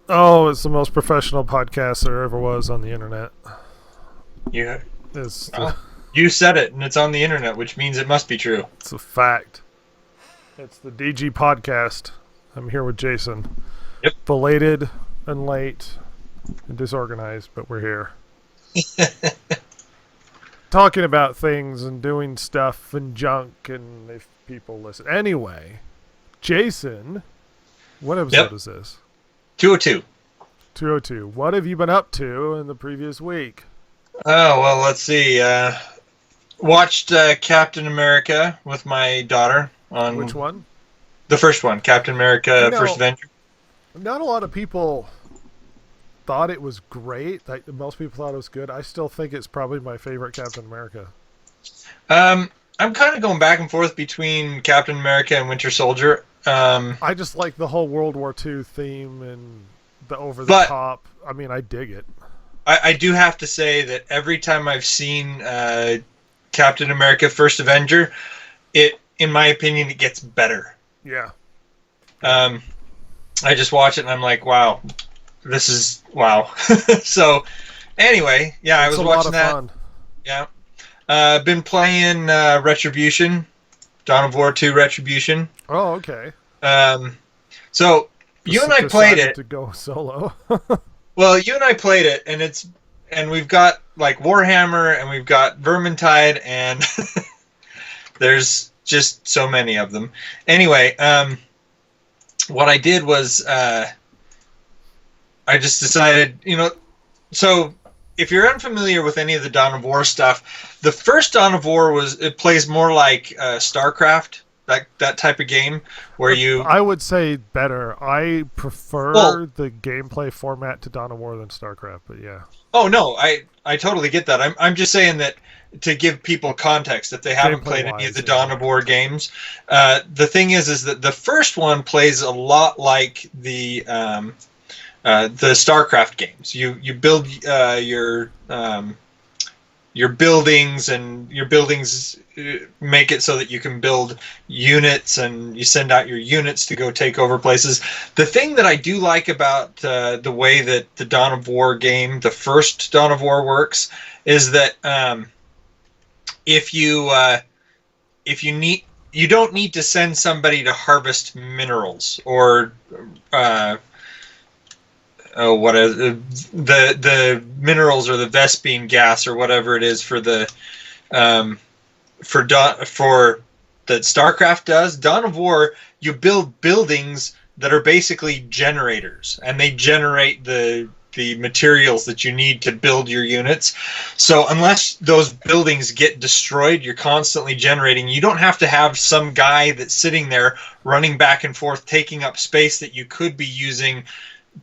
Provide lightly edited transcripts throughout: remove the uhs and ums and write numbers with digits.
Oh, it's the most professional podcast there ever was on the internet. You, It's well, you said it, and it's on the internet, which means it must be true. it's a fact. It's the DG podcast. I'm here with Jason. Yep. Belated and late and disorganized, but we're here. Talking about things and doing stuff and junk, and if people listen. Anyway, Jason, what episode Yep. is this? 202. 202. What have you been up to in the previous week? Oh, well, let's see. Watched Captain America with my daughter Which on one? the first one, Captain America First Avenger. Not a lot of people thought it was great. Like, most people thought it was good. I still think it's probably my favorite Captain America. I'm kind of going back and forth between Captain America and Winter Soldier. I just like the whole World War II theme and the over the But top. I mean, I dig it. I do have to say that every time I've seen Captain America First Avenger, in my opinion, it gets better. Yeah. I just watch it and I'm like, wow, this is wow. So anyway, yeah, I It's was a lot watching of that. fun. Yeah. Been playing Retribution, Dawn of War 2 Retribution. Oh, okay. So you and I played Decided it. to go solo. Well, you and I played it, and we've got like Warhammer, and we've got Vermintide, and there's just so many of them. Anyway, what I did was I just decided, so if you're unfamiliar with any of the Dawn of War stuff, the first Dawn of War it plays more like StarCraft, that type of game where you. I would say better. I prefer Well, the gameplay format to Dawn of War than StarCraft, but yeah. Oh no, I totally get that. I'm just saying that to give people context if they haven't played any of Gameplay-wise, the yeah. Dawn of War games. The thing is that the first one plays a lot like the StarCraft games. You build your buildings, and your buildings make it so that you can build units, and you send out your units to go take over places. The thing that I do like about the way that the Dawn of War game, the first Dawn of War, works is that if you need, you don't need to send somebody to harvest minerals or what is the minerals or the Vespine gas or whatever it is for the for that StarCraft does. Dawn of War, you build buildings that are basically generators, and they generate the materials that you need to build your units. So unless those buildings get destroyed, you're constantly generating. You don't have to have some guy that's sitting there running back and forth, taking up space that you could be using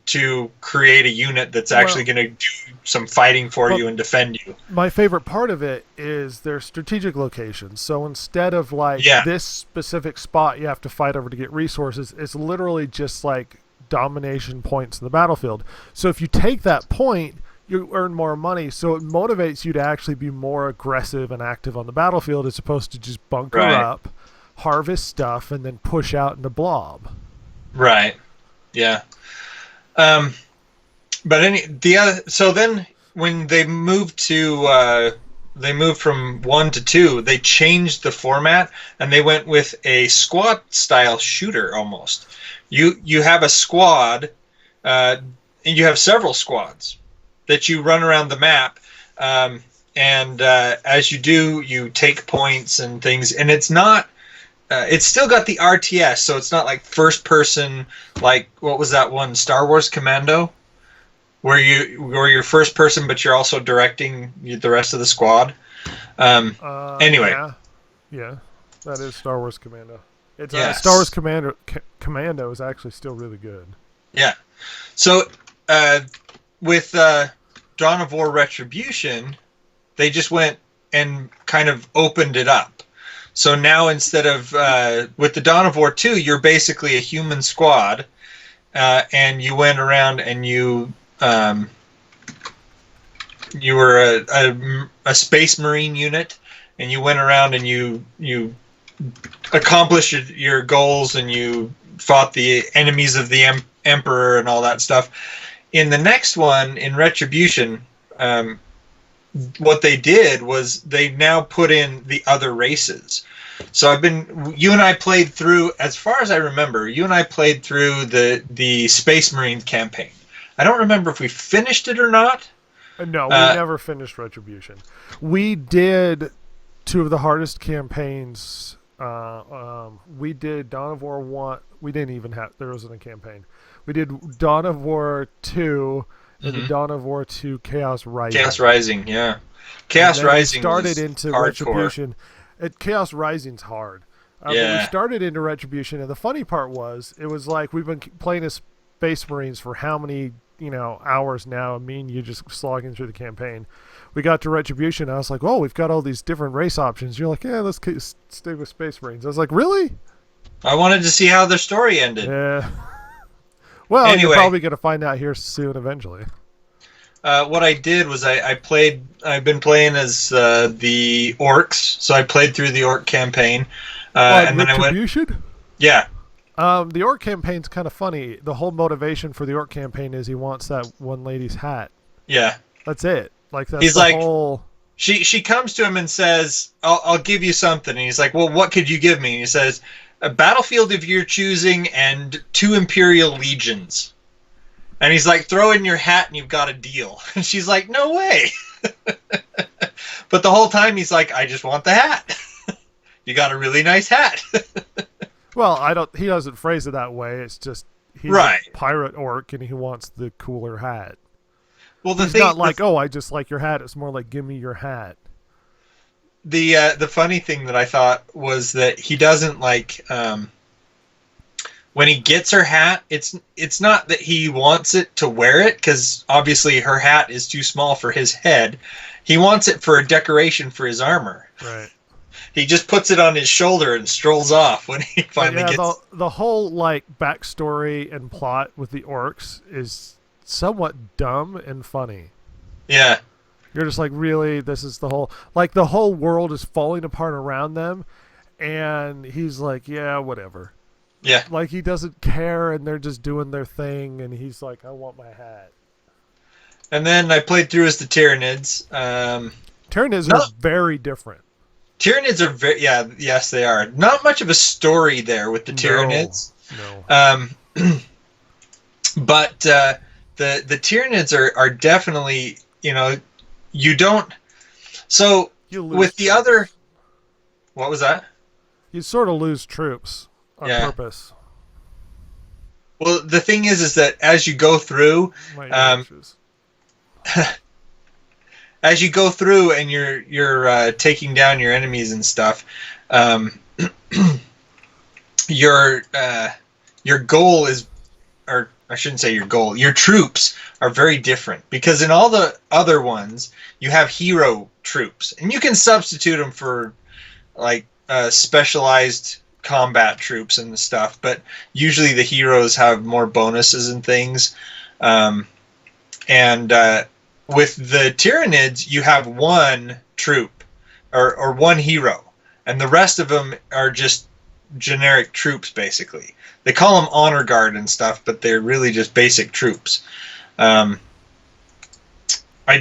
to create a unit that's actually going to do some fighting for you and defend you. My favorite part of it is their strategic locations. So instead of like this specific spot you have to fight over to get resources, it's literally just like domination points in the battlefield. So if you take that point, you earn more money. So it motivates you to actually be more aggressive and active on the battlefield as opposed to just bunker up, harvest stuff, and then push out into blob. Right. Yeah. So then when they moved from 1 to 2, they changed the format and they went with a squad style shooter almost. You have a squad, and you have several squads that you run around the map, and as you do, you take points and things, and it's not. It's still got the RTS, so it's not like first person, like what was that one, Star Wars Commando, where you're first person, but you're also directing the rest of the squad. Anyway, yeah, that is Star Wars Commando. It's Star Wars Commando is actually still really good. Yeah, so with Dawn of War Retribution, they just went and kind of opened it up. So now instead of with the Dawn of War 2, you're basically a human squad, and you went around and you were a space marine unit, and you went around and you accomplished your goals, and you fought the enemies of the Emperor and all that stuff. In the next one, in Retribution, what they did was they now put in the other races. So you and I played through, as far as I remember, you and I played through the Space Marine campaign. I don't remember if we finished it or not. No, we never finished Retribution. We did two of the hardest campaigns. We did Dawn of War 1. We didn't even have, there wasn't a campaign. We did Dawn of War 2 and the Dawn of War 2 Chaos Rising. Chaos Rising, yeah. Chaos Rising started into hardcore. Retribution. Chaos Rising's hard. But we started into Retribution, and the funny part was, it was like we've been playing as Space Marines for how many hours now, and me and you just slogging through the campaign. We got to Retribution, and I was like, oh, we've got all these different race options. You're like, yeah, let's stick with Space Marines. I was like, really? I wanted to see how their story ended. Yeah. Well, anyway, you're probably going to find out here soon eventually. What I did was I've been playing as the orcs, so I played through the orc campaign. And then Retribution? I went... Yeah. The orc campaign's kind of funny. The whole motivation for the orc campaign is he wants that one lady's hat. Yeah. That's it. Like that's he's the like, whole... She comes to him and says, I'll give you something. And he's like, well, what could you give me? And he says, a battlefield of your choosing and 2 Imperial legions. And he's like, throw in your hat and you've got a deal. And she's like, no way. But the whole time he's like, I just want the hat. You got a really nice hat. Well, he doesn't phrase it that way. It's just he's a pirate orc and he wants the cooler hat. Well, he's not like, oh, I just like your hat. It's more like, give me your hat. The funny thing that I thought was that he doesn't like when he gets her hat. It's not that he wants it to wear it, because obviously her hat is too small for his head. He wants it for a decoration for his armor. Right. He just puts it on his shoulder and strolls off when he finally gets... The whole like backstory and plot with the orcs is somewhat dumb and funny. Yeah. You're just like, really? This is the whole world is falling apart around them, and he's like, yeah, whatever. Yeah. Like, he doesn't care, and they're just doing their thing, and he's like, I want my hat. And then I played through as the Tyranids. Tyranids are very different. Tyranids are yes, they are. Not much of a story there with the Tyranids. No. But the Tyranids are definitely, you don't. So with the other, what was that? You sort of lose troops on purpose. Well, the thing is that as you go through, as you go through and you're taking down your enemies and stuff, your goal is, or I shouldn't say your goal, your troops are very different, because in all the other ones you have hero troops, and you can substitute them for like specialized combat troops and stuff, but usually the heroes have more bonuses and things. With the Tyranids, you have one troop or one hero, and the rest of them are just generic troops, basically. They call them honor guard and stuff, but they're really just basic troops. I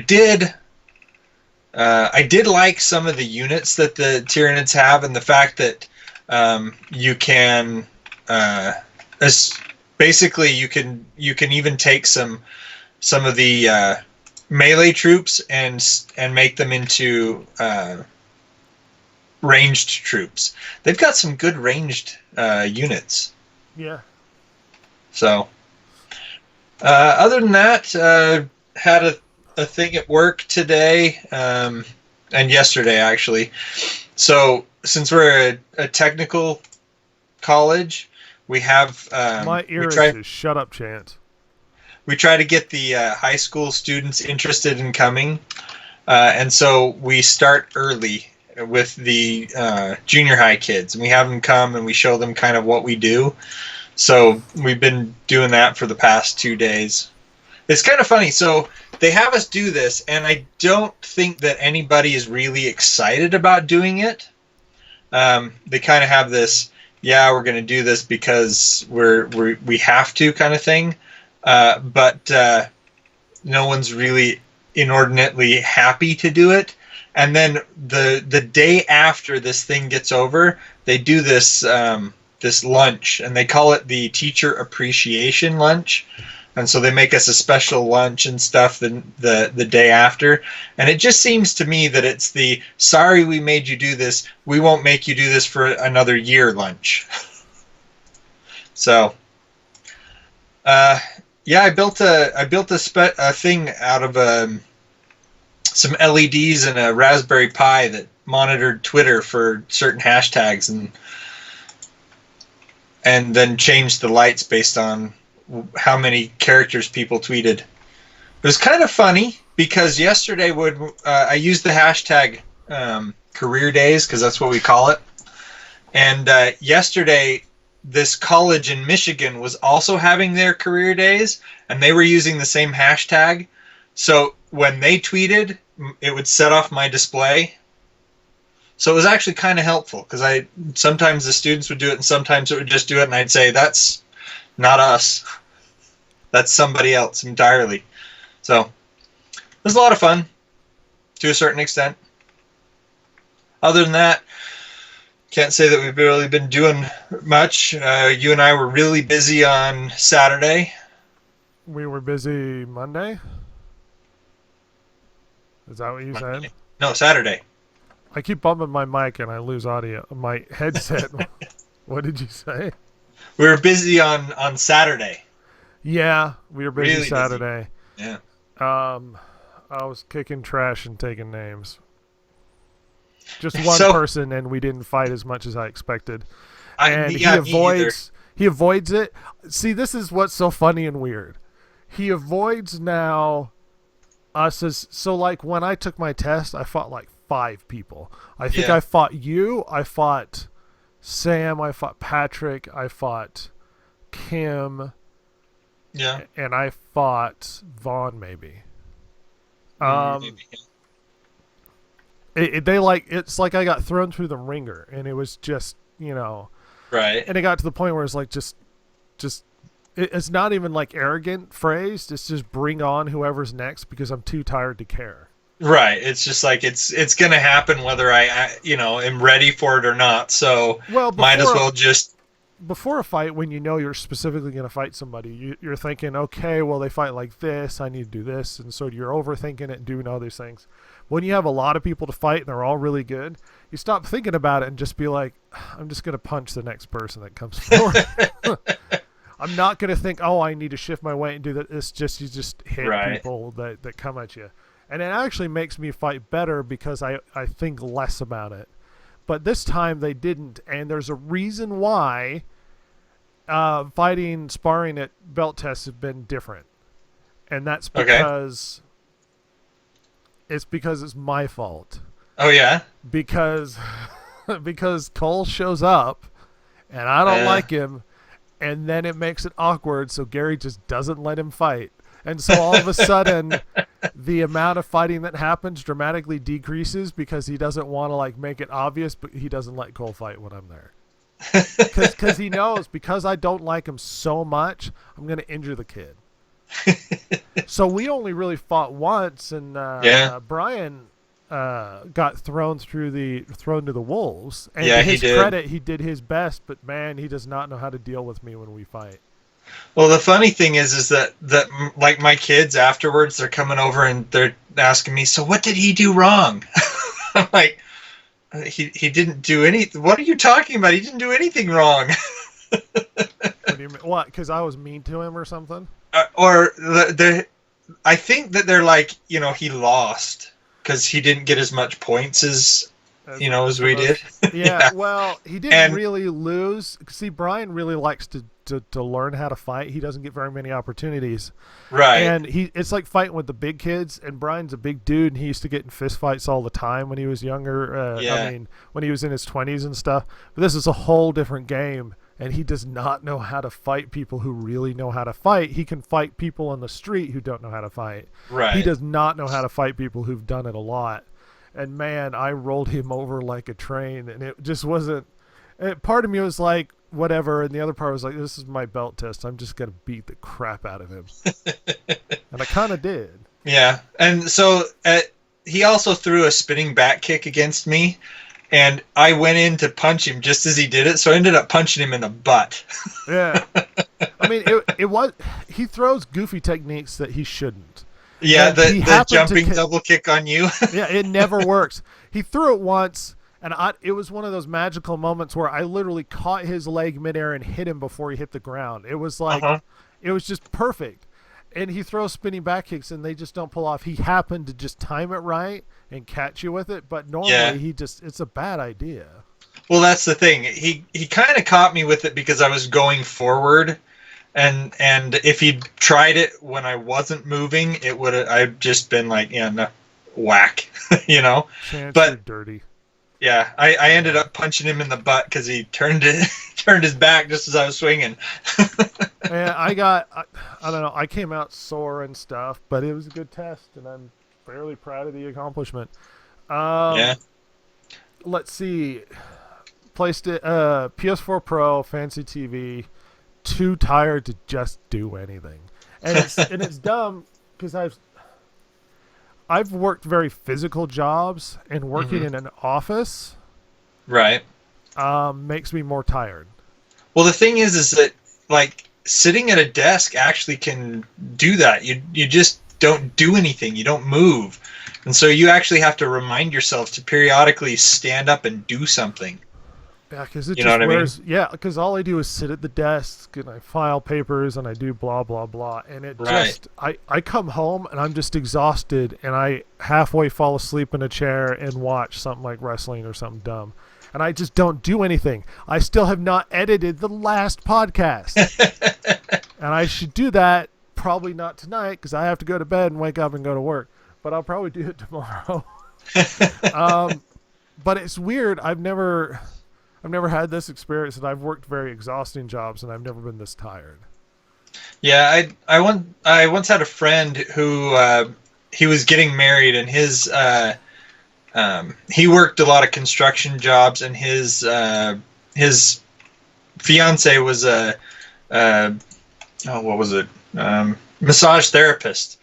did like some of the units that the Tyranids have, and the fact that you can basically you can even take some of the melee troops and make them into ranged troops. They've got some good ranged units. Yeah. So, other than that, had a thing at work today and yesterday actually. So since we're a technical college, we have my ear is a shut up chant. We try to get the high school students interested in coming, and so we start early with the junior high kids, and we have them come and we show them kind of what we do. So we've been doing that for the past 2 days. It's kind of funny. So they have us do this, and I don't think that anybody is really excited about doing it. They kind of have this, yeah, we're going to do this because we have to kind of thing. But no one's really inordinately happy to do it. And then the day after this thing gets over, they do this this lunch, and they call it the teacher appreciation lunch. And so they make us a special lunch and stuff the day after. And it just seems to me that it's the sorry we made you do this, we won't make you do this for another year lunch. So yeah, I built a thing out of some LEDs and a Raspberry Pi that monitored Twitter for certain hashtags, and then changed the lights based on how many characters people tweeted. It was kind of funny because yesterday I used the hashtag career days, because that's what we call it. And yesterday, this college in Michigan was also having their career days, and they were using the same hashtag. So when they tweeted, it would set off my display. So it was actually kind of helpful, because sometimes the students would do it and sometimes it would just do it, and I'd say, that's not us. That's somebody else entirely. So it was a lot of fun to a certain extent. Other than that, can't say that we've really been doing much. You and I were really busy on Saturday. We were busy Monday? Is that what you said? No, Saturday. I keep bumping my mic and I lose audio. My headset. What did you say? We were busy on Saturday. Yeah, we were busy Really Saturday. Busy. Yeah. I was kicking trash and taking names. Just one person, and we didn't fight as much as I expected. And he avoids it. See, this is what's so funny and weird. He avoids now us as, so like when I took my test, I fought like 5 people. I think I fought you, I fought Sam, I fought Patrick, I fought Kim. Yeah. And I fought Vaughn maybe. Maybe. It's like I got thrown through the ringer, and it was just, right. And it got to the point where it's like just it's not even like arrogant phrased. It's just bring on whoever's next because I'm too tired to care. Right. It's just like it's going to happen whether I am ready for it or not. So might as well just. Before a fight, when you're specifically going to fight somebody, you're thinking, okay, well, they fight like this, I need to do this, and so you're overthinking it and doing all these things. When you have a lot of people to fight and they're all really good, you stop thinking about it and just be like, I'm just going to punch the next person that comes forward. I'm not going to think, oh, I need to shift my weight and do that. It's just, you just hit people that come at you. And it actually makes me fight better because I think less about it. But this time they didn't, and there's a reason why sparring at belt tests have been different. And that's because it's my fault. Oh, yeah? Because Cole shows up, and I don't like him, and then it makes it awkward, so Gary just doesn't let him fight. And so all of a sudden, the amount of fighting that happens dramatically decreases because he doesn't want to make it obvious, but he doesn't let Cole fight when I'm there. Because he knows, because I don't like him so much, I'm going to injure the kid. So we only really fought once, and Brian got thrown to the wolves. And to his credit, he did his best, but man, he does not know how to deal with me when we fight. Well, the funny thing is that like my kids afterwards, they're coming over and they're asking me, so what did he do wrong? I'm like, he didn't do anything. What are you talking about? He didn't do anything wrong. What do you mean? What? Because I was mean to him or something? I think that they're like, he lost because he didn't get as much points as we did. Yeah, well, he didn't really lose. See, Brian really likes to learn how to fight. He doesn't get very many opportunities. Right. And it's like fighting with the big kids, and Brian's a big dude, and he used to get in fist fights all the time when he was younger. I mean, when he was in his 20s and stuff. But this is a whole different game, and he does not know how to fight people who really know how to fight. He can fight people on the street who don't know how to fight. Right. He does not know how to fight people who've done it a lot. And man, I rolled him over like a train, and it just wasn't. Part of me was like, whatever, and the other part was like, this is my belt test. I'm just gonna beat the crap out of him, and I kind of did. Yeah, and so he also threw a spinning back kick against me, and I went in to punch him just as he did it, so I ended up punching him in the butt. Yeah. I mean, it was, he throws goofy techniques that he shouldn't. Yeah, the jumping double kick on you. Yeah, it never works. He threw it once, and it was one of those magical moments where I literally caught his leg midair and hit him before he hit the ground. It was like, it was just perfect. And he throws spinning back kicks, and they just don't pull off. He happened to just time it right and catch you with it, but normally it's a bad idea. Well, that's the thing. He kind of caught me with it because I was going forward, and if he'd tried it when I wasn't moving, it would have. I've just been like, yeah, no, whack, you know. Chance, you're dirty. Yeah, I ended up punching him in the butt because he turned his back just as I was swinging. And I don't know, I came out sore and stuff, but it was a good test, and I'm fairly proud of the accomplishment. Yeah. Let's see. Placed it, PS4 Pro, fancy TV, too tired to just do anything. And it's dumb because I've worked very physical jobs, and working in an office right makes me more tired. Well, the thing is that like sitting at a desk actually can do that. You just don't do anything. You don't move. And so you actually have to remind yourself to periodically stand up and do something. Yeah, because it yeah, because all I do is sit at the desk and I file papers and I do blah blah blah, and it just I come home and I'm just exhausted, and I halfway fall asleep in a chair and watch something like wrestling or something dumb, and I just don't do anything. I still have not edited the last podcast, and I should do that. Probably not tonight because I have to go to bed and wake up and go to work, but I'll probably do it tomorrow. But it's weird. I've never had this experience, and I've worked very exhausting jobs, and I've never been this tired. Yeah, I once had a friend who he was getting married, and his he worked a lot of construction jobs, and his fiance was what was it? Massage therapist,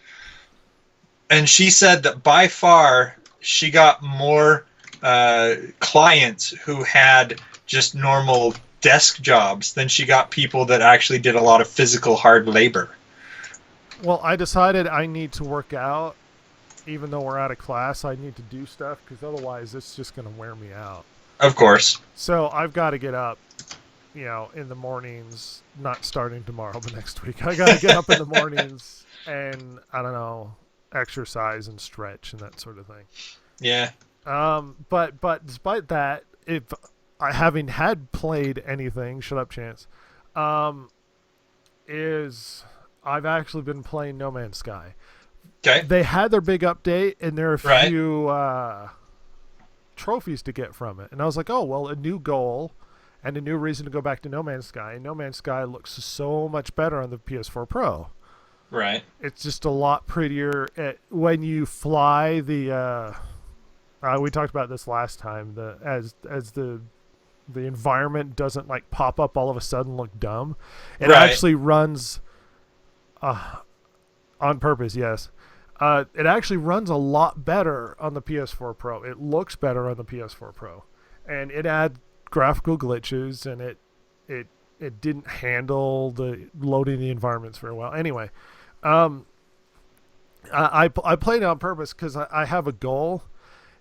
and she said that by far she got more clients who had just normal desk jobs than she got people that actually did a lot of physical hard labor. Well, I decided I need to work out. Even though we're out of class, I need to do stuff because otherwise it's just going to wear me out. Of course. So I've got to get up, in the mornings, not starting tomorrow, but next week. I got to get up in the mornings and, I don't know, exercise and stretch and that sort of thing. Yeah. But despite that, if I having had played anything, shut up, Chance, is I've actually been playing No Man's Sky. Okay. They had their big update, and there are a few trophies to get from it. And I was like, oh, well, a new goal and a new reason to go back to No Man's Sky. And No Man's Sky looks so much better on the PS4 Pro. Right. It's just a lot prettier. When you fly the... we talked about this last time. As the environment doesn't like pop up all of a sudden, look dumb. It actually runs on purpose. Yes, it actually runs a lot better on the PS4 Pro. It looks better on the PS4 Pro, and it had graphical glitches, and it didn't handle the loading the environments very well. Anyway, I played it on purpose because I have a goal.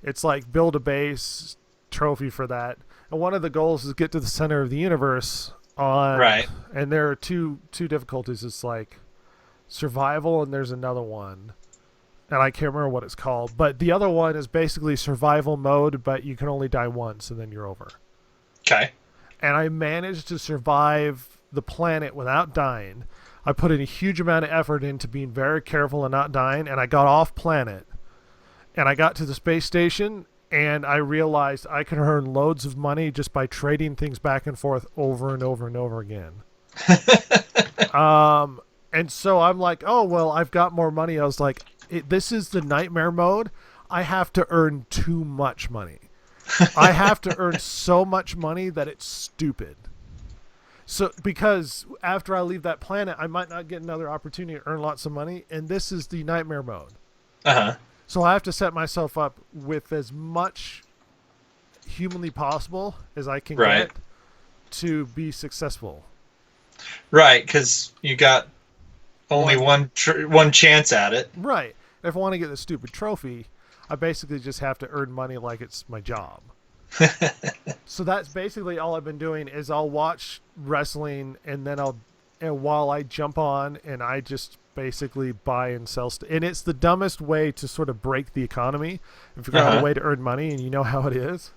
It's like build a base, trophy for that. And one of the goals is get to the center of the universe on and there are two difficulties. It's like survival, and there's another one. And I can't remember what it's called. But the other one is basically survival mode, but you can only die once and then you're over. Okay. And I managed to survive the planet without dying. I put in a huge amount of effort into being very careful and not dying, and I got off planet. And I got to the space station, and I realized I could earn loads of money just by trading things back and forth over and over and over again. And so I'm like, oh, well, I've got more money. I was like, this is the nightmare mode. I have to earn too much money. I have to earn so much money that it's stupid. So because after I leave that planet, I might not get another opportunity to earn lots of money, and this is the nightmare mode. Uh-huh. So I have to set myself up with as much humanly possible as I can get to be successful. Right, because you got only one chance at it. Right. If I want to get the stupid trophy, I basically just have to earn money like it's my job. So that's basically all I've been doing is I'll watch wrestling and then while I jump on and I just basically buy and sell stuff. And it's the dumbest way to sort of break the economy and figure out a way to earn money, and you know how it is.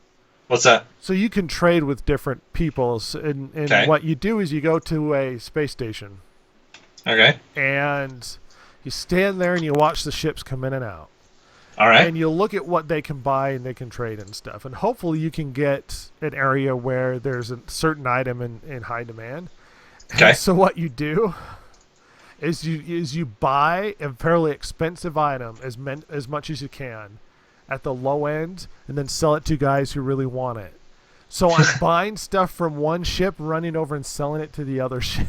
What's that? So you can trade with different peoples, and what you do is you go to a space station. Okay. And you stand there and you watch the ships come in and out. All right. And you look at what they can buy and they can trade and stuff. And hopefully you can get an area where there's a certain item in high demand. Okay. And so what you do is you buy a fairly expensive item as much as you can at the low end and then sell it to guys who really want it. So I'm buying stuff from one ship, running over and selling it to the other ship.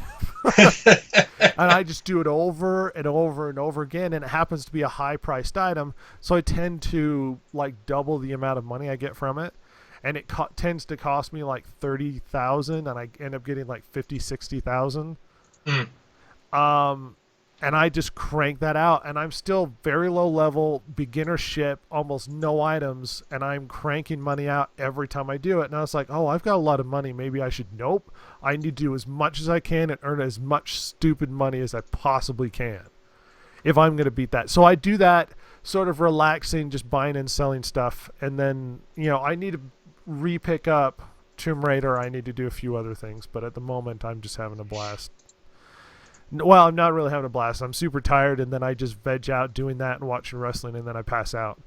And I just do it over and over and over again, and it happens to be a high-priced item, so I tend to like double the amount of money I get from it, and it tends to cost me like $30,000, and I end up getting like $50,000, $60,000. And I just crank that out, and I'm still very low level, beginner ship, almost no items, and I'm cranking money out every time I do it. And I was like, oh, I've got a lot of money. Maybe I should. Nope. I need to do as much as I can and earn as much stupid money as I possibly can if I'm going to beat that. So I do that sort of relaxing, just buying and selling stuff. And then, I need to re-pick up Tomb Raider. I need to do a few other things, but at the moment, I'm just having a blast. Well, I'm not really having a blast. I'm super tired, and then I just veg out doing that and watching wrestling, and then I pass out.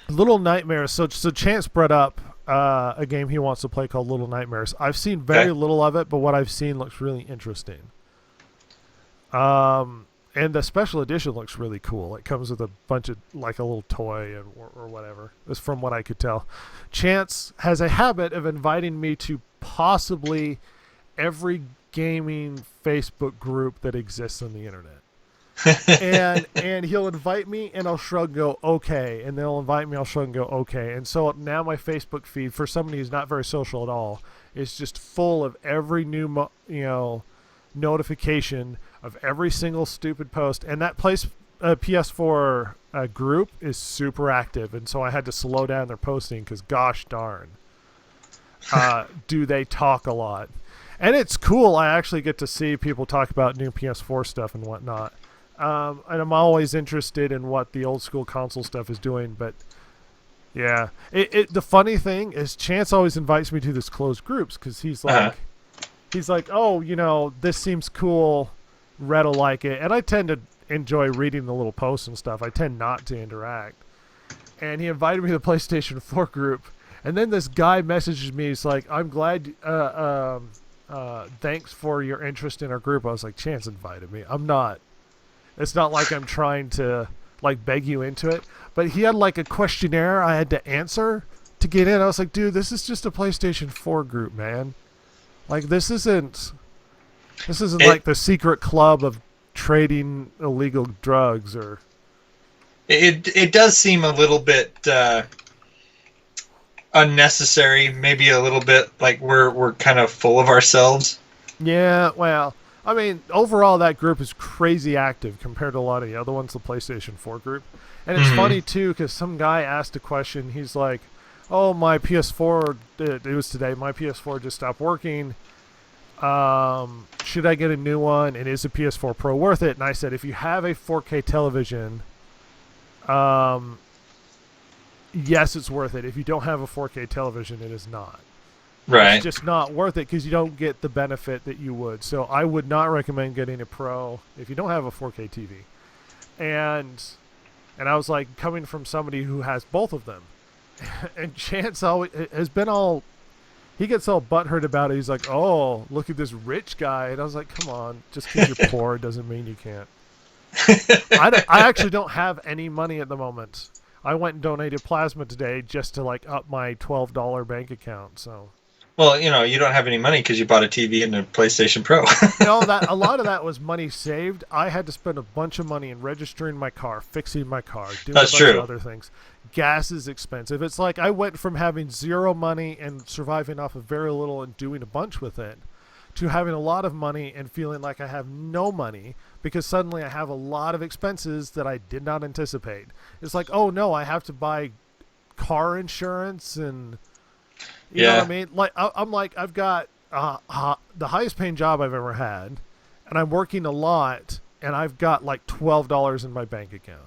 Little Nightmares. So Chance brought up a game he wants to play called Little Nightmares. I've seen very little of it, but what I've seen looks really interesting. And the special edition looks really cool. It comes with a bunch of, like a little toy or whatever. That's from what I could tell. Chance has a habit of inviting me to possibly every gaming Facebook group that exists on the internet. and he'll invite me and I'll shrug and go okay, and they'll invite me, I'll shrug and go okay. And so now my Facebook feed, for somebody who's not very social at all, is just full of every new notification of every single stupid post. And that PS4 group is super active, and so I had to slow down their posting because gosh darn do they talk a lot. And it's cool. I actually get to see people talk about new PS4 stuff and whatnot. And I'm always interested in what the old school console stuff is doing. But yeah, the funny thing is Chance always invites me to these closed groups because he's like, oh, this seems cool. Red will like it. And I tend to enjoy reading the little posts and stuff. I tend not to interact. And he invited me to the PlayStation 4 group. And then this guy messages me. He's like, I'm glad... thanks for your interest in our group. I was like, Chance invited me. I'm not. It's not like I'm trying to like beg you into it. But he had like a questionnaire I had to answer to get in. I was like, dude, this is just a PlayStation 4 group, man. Like this isn't like the secret club of trading illegal drugs or. It does seem a little bit. Unnecessary, maybe a little bit like we're kind of full of ourselves. Yeah, well, I mean, overall that group is crazy active compared to a lot of the other ones, the PlayStation 4 group. And it's funny too because some guy asked a question. He's like, "Oh, my PS4, it was today. My PS4 just stopped working. Should I get a new one? And is a PS4 Pro worth it?" And I said, if you have a 4K television, yes, it's worth it. If you don't have a 4K television, it is not. Right. It's just not worth it because you don't get the benefit that you would. So I would not recommend getting a Pro if you don't have a 4K TV. And I was like, coming from somebody who has both of them. And Chance always has been all... He gets all butthurt about it. He's like, oh, look at this rich guy. And I was like, come on. Just because you're poor doesn't mean you can't. I actually don't have any money at the moment. I went and donated plasma today just to like up my $12 bank account. So. Well, you don't have any money because you bought a TV and a PlayStation Pro. No, that a lot of that was money saved. I had to spend a bunch of money in registering my car, fixing my car, doing That's a bunch true. of other things. Gas is expensive. It's like I went from having zero money and surviving off of very little and doing a bunch with it to having a lot of money and feeling like I have no money because suddenly I have a lot of expenses that I did not anticipate. It's like, oh no, I have to buy car insurance and you know what I mean? Like I'm like I've got the highest paying job I've ever had, and I'm working a lot, and I've got like $12 in my bank account.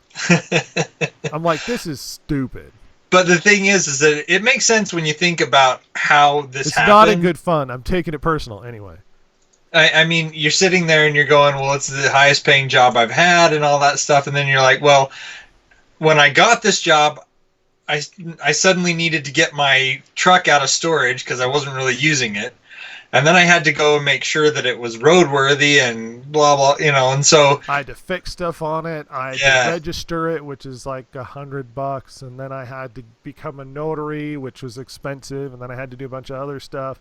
I'm like, this is stupid. But the thing is that it makes sense when you think about how this happened. It's not a good fun. I'm taking it personal anyway. I mean, you're sitting there and you're going, well, it's the highest paying job I've had and all that stuff. And then you're like, well, when I got this job, I suddenly needed to get my truck out of storage because I wasn't really using it. And then I had to go and make sure that it was roadworthy and blah, blah, and so I had to fix stuff on it. I had to register it, which is like $100. And then I had to become a notary, which was expensive. And then I had to do a bunch of other stuff.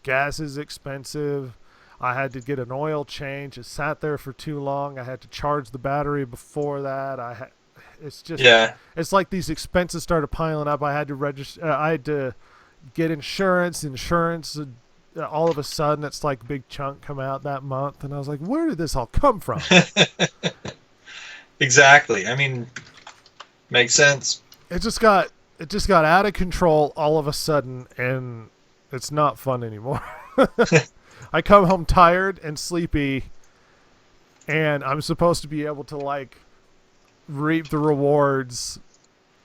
Gas is expensive. I had to get an oil change. It sat there for too long. I had to charge the battery before that. It's just, it's like these expenses started piling up. I had to register. I had to get insurance. All of a sudden, it's like a big chunk come out that month, and I was like, "Where did this all come from?" Exactly. I mean, makes sense. It just got out of control all of a sudden, and it's not fun anymore. I come home tired and sleepy, and I'm supposed to be able to like reap the rewards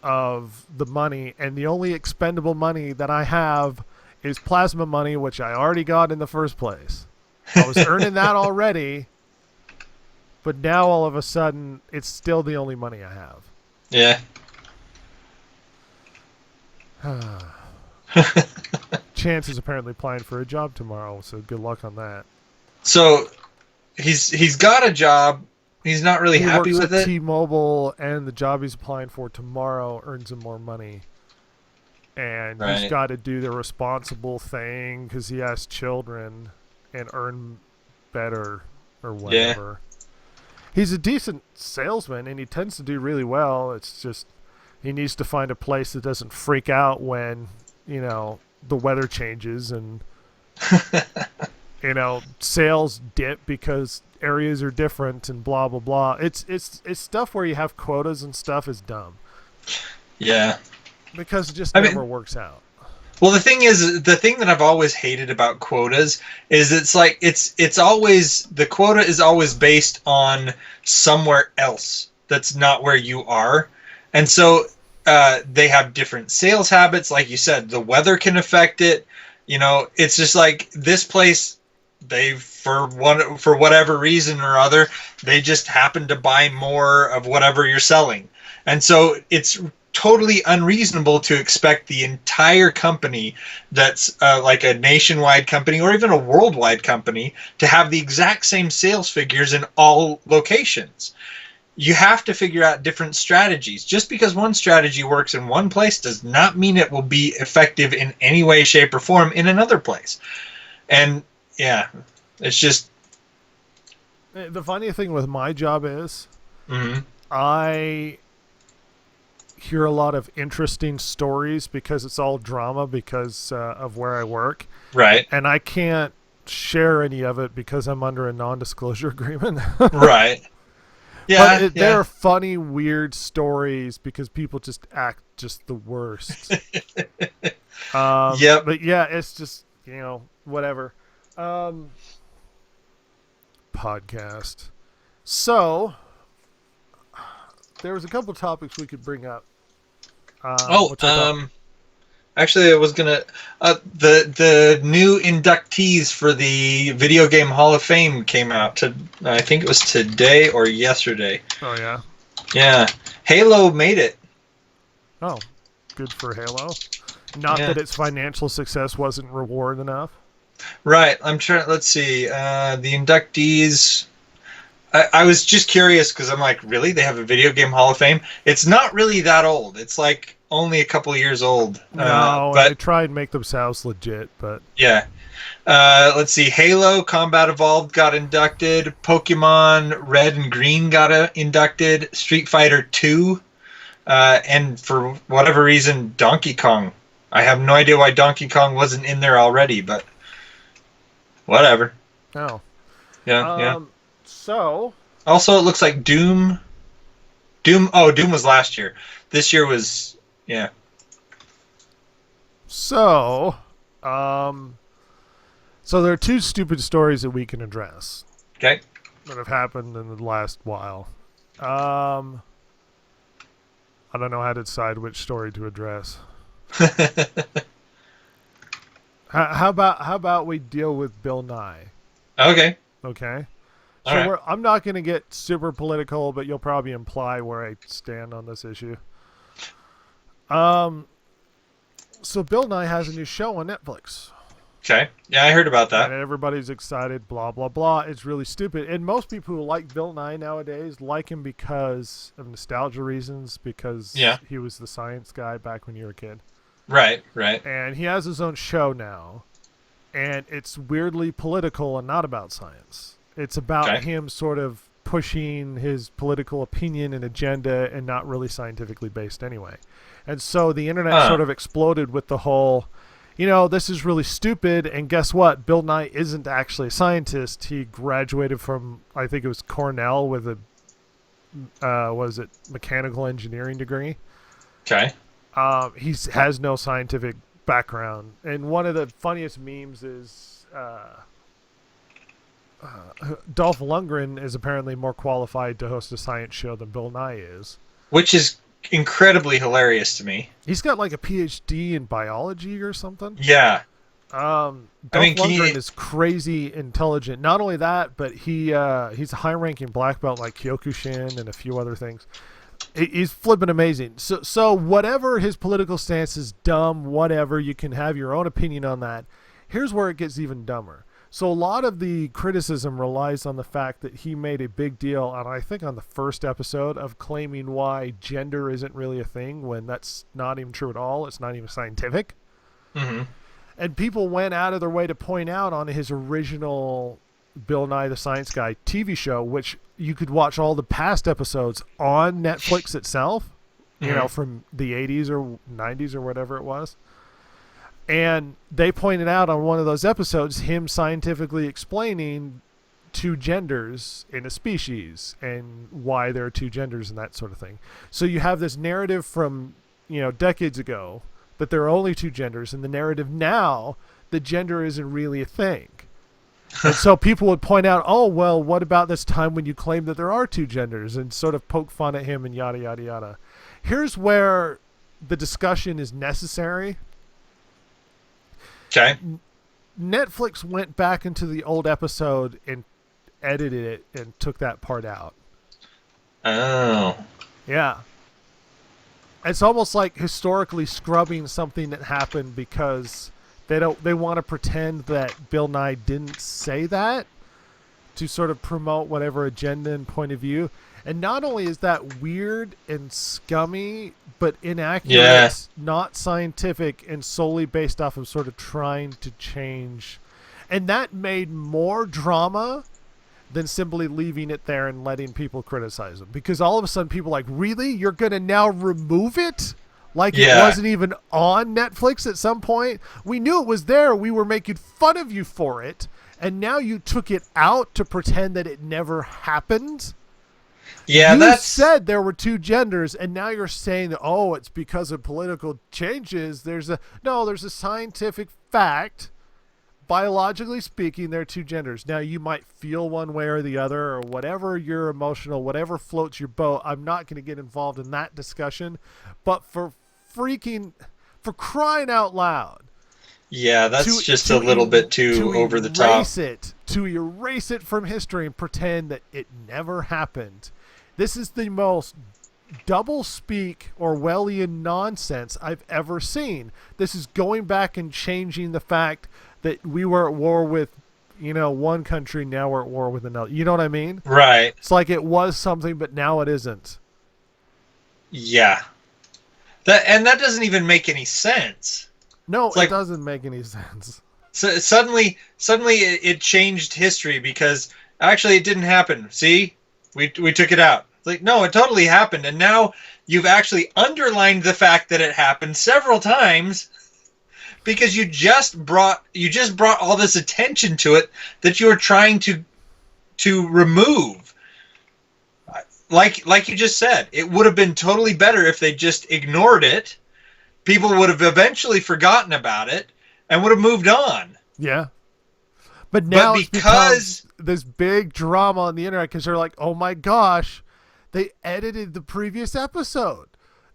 of the money, and the only expendable money that I have is plasma money, which I already got in the first place. I was earning that already, but now all of a sudden it's still the only money I have. Yeah. Chance is apparently applying for a job tomorrow, so good luck on that. So he's got a job. He's not really happy with it. T-Mobile, and the job he's applying for tomorrow earns him more money. And he's got to do the responsible thing because he has children and earn better or whatever. Yeah. He's a decent salesman, and he tends to do really well. It's just he needs to find a place that doesn't freak out when, the weather changes and, sales dip because areas are different and blah, blah, blah. It's stuff where you have quotas and stuff is dumb. Yeah. Because it just never works out. Well, the thing that I've always hated about quotas is it's always, the quota is always based on somewhere else that's not where you are. And so they have different sales habits. Like you said, the weather can affect it. It's just like this place, for whatever reason or other, they just happen to buy more of whatever you're selling. And so it's totally unreasonable to expect the entire company that's like a nationwide company or even a worldwide company to have the exact same sales figures in all locations. You have to figure out different strategies. Just because one strategy works in one place does not mean it will be effective in any way, shape, or form in another place. And yeah, it's just... The funny thing with my job is I hear a lot of interesting stories because it's all drama because of where I work. Right. And I can't share any of it because I'm under a non-disclosure agreement. Right. Yeah. But they're funny, weird stories because people just act just the worst. Yep. But yeah, it's just, whatever. Podcast. So, there was a couple topics we could bring up. Actually, I was gonna the new inductees for the Video Game Hall of Fame came out I think it was today or yesterday. Oh yeah. Yeah, Halo made it. Oh, good for Halo. Not that its financial success wasn't reward enough. Right. I'm trying. Let's see. The inductees. I was just curious because I'm like, really? They have a video game Hall of Fame? It's not really that old. It's like only a couple years old. No, but they try and make themselves legit, but yeah. Let's see. Halo Combat Evolved got inducted. Pokemon Red and Green got inducted. Street Fighter 2. And for whatever reason, Donkey Kong. I have no idea why Donkey Kong wasn't in there already, but whatever. Oh. Yeah. So. Also, it looks like Doom. Doom was last year. This year was, yeah. So, so there are two stupid stories that we can address. Okay. That have happened in the last while. I don't know how to decide which story to address. How about we deal with Bill Nye? Okay. Okay. All So right. I'm not going to get super political, but you'll probably imply where I stand on this issue. So Bill Nye has a new show on Netflix. Okay. Yeah, I heard about that. And everybody's excited, blah, blah, blah. It's really stupid. And most people who like Bill Nye nowadays like him because of nostalgia reasons, because he was the science guy back when you were a kid. Right. And he has his own show now. And it's weirdly political and not about science. It's about him sort of pushing his political opinion and agenda and not really scientifically based anyway. And so the internet sort of exploded with the whole, this is really stupid. And guess what? Bill Nye isn't actually a scientist. He graduated from, I think it was Cornell with a, mechanical engineering degree. Okay. He has no scientific background. And one of the funniest memes is Dolph Lundgren is apparently more qualified to host a science show than Bill Nye is. Which is incredibly hilarious to me. He's got like a PhD in biology or something. Yeah. Dolph Lundgren is crazy intelligent. Not only that, but he's a high-ranking black belt like Kyokushin and a few other things. He's flipping amazing. So whatever his political stance is dumb, whatever, you can have your own opinion on that. Here's where it gets even dumber. So a lot of the criticism relies on the fact that he made a big deal, and I think on the first episode, of claiming why gender isn't really a thing when that's not even true at all. It's not even scientific. Mm-hmm. And people went out of their way to point out on his original Bill Nye the Science Guy TV show, which you could watch all the past episodes on Netflix itself, from the 80s or 90s or whatever it was. And they pointed out on one of those episodes him scientifically explaining two genders in a species and why there are two genders and that sort of thing. So you have this narrative from, decades ago that there are only two genders, and the narrative now that gender isn't really a thing. And so people would point out, oh, well, what about this time when you claim that there are two genders, and sort of poke fun at him and yada, yada, yada. Here's where the discussion is necessary. Okay. Netflix went back into the old episode and edited it and took that part out. Oh. Yeah. It's almost like historically scrubbing something that happened because they want to pretend that Bill Nye didn't say that to sort of promote whatever agenda and point of view. And not only is that weird and scummy, but inaccurate, not scientific, and solely based off of sort of trying to change. And that made more drama than simply leaving it there and letting people criticize them. Because all of a sudden people are like, really? You're going to now remove it? Like it wasn't even on Netflix at some point? We knew it was there. We were making fun of you for it. And now you took it out to pretend that it never happened? Yeah, you said there were two genders, and now you're saying that, oh, it's because of political changes. There's a scientific fact. Biologically speaking, there are two genders. Now, you might feel one way or the other, or whatever your emotional, whatever floats your boat. I'm not going to get involved in that discussion. But for crying out loud. Yeah, that's just a little bit too over the top. To erase it from history and pretend that it never happened. This is the most double-speak Orwellian nonsense I've ever seen. This is going back and changing the fact that we were at war with one country, now we're at war with another. You know what I mean? Right. It's like it was something, but now it isn't. Yeah. That doesn't even make any sense. No, it doesn't make any sense. So suddenly it changed history because actually it didn't happen. See? We took it out. It's like, no, it totally happened. And now you've actually underlined the fact that it happened several times because you just brought all this attention to it that you were trying to remove. Like you just said, it would have been totally better if they just ignored it. People would have eventually forgotten about it and would have moved on. Yeah. But now because this big drama on the internet, because they're like, oh my gosh, they edited the previous episode.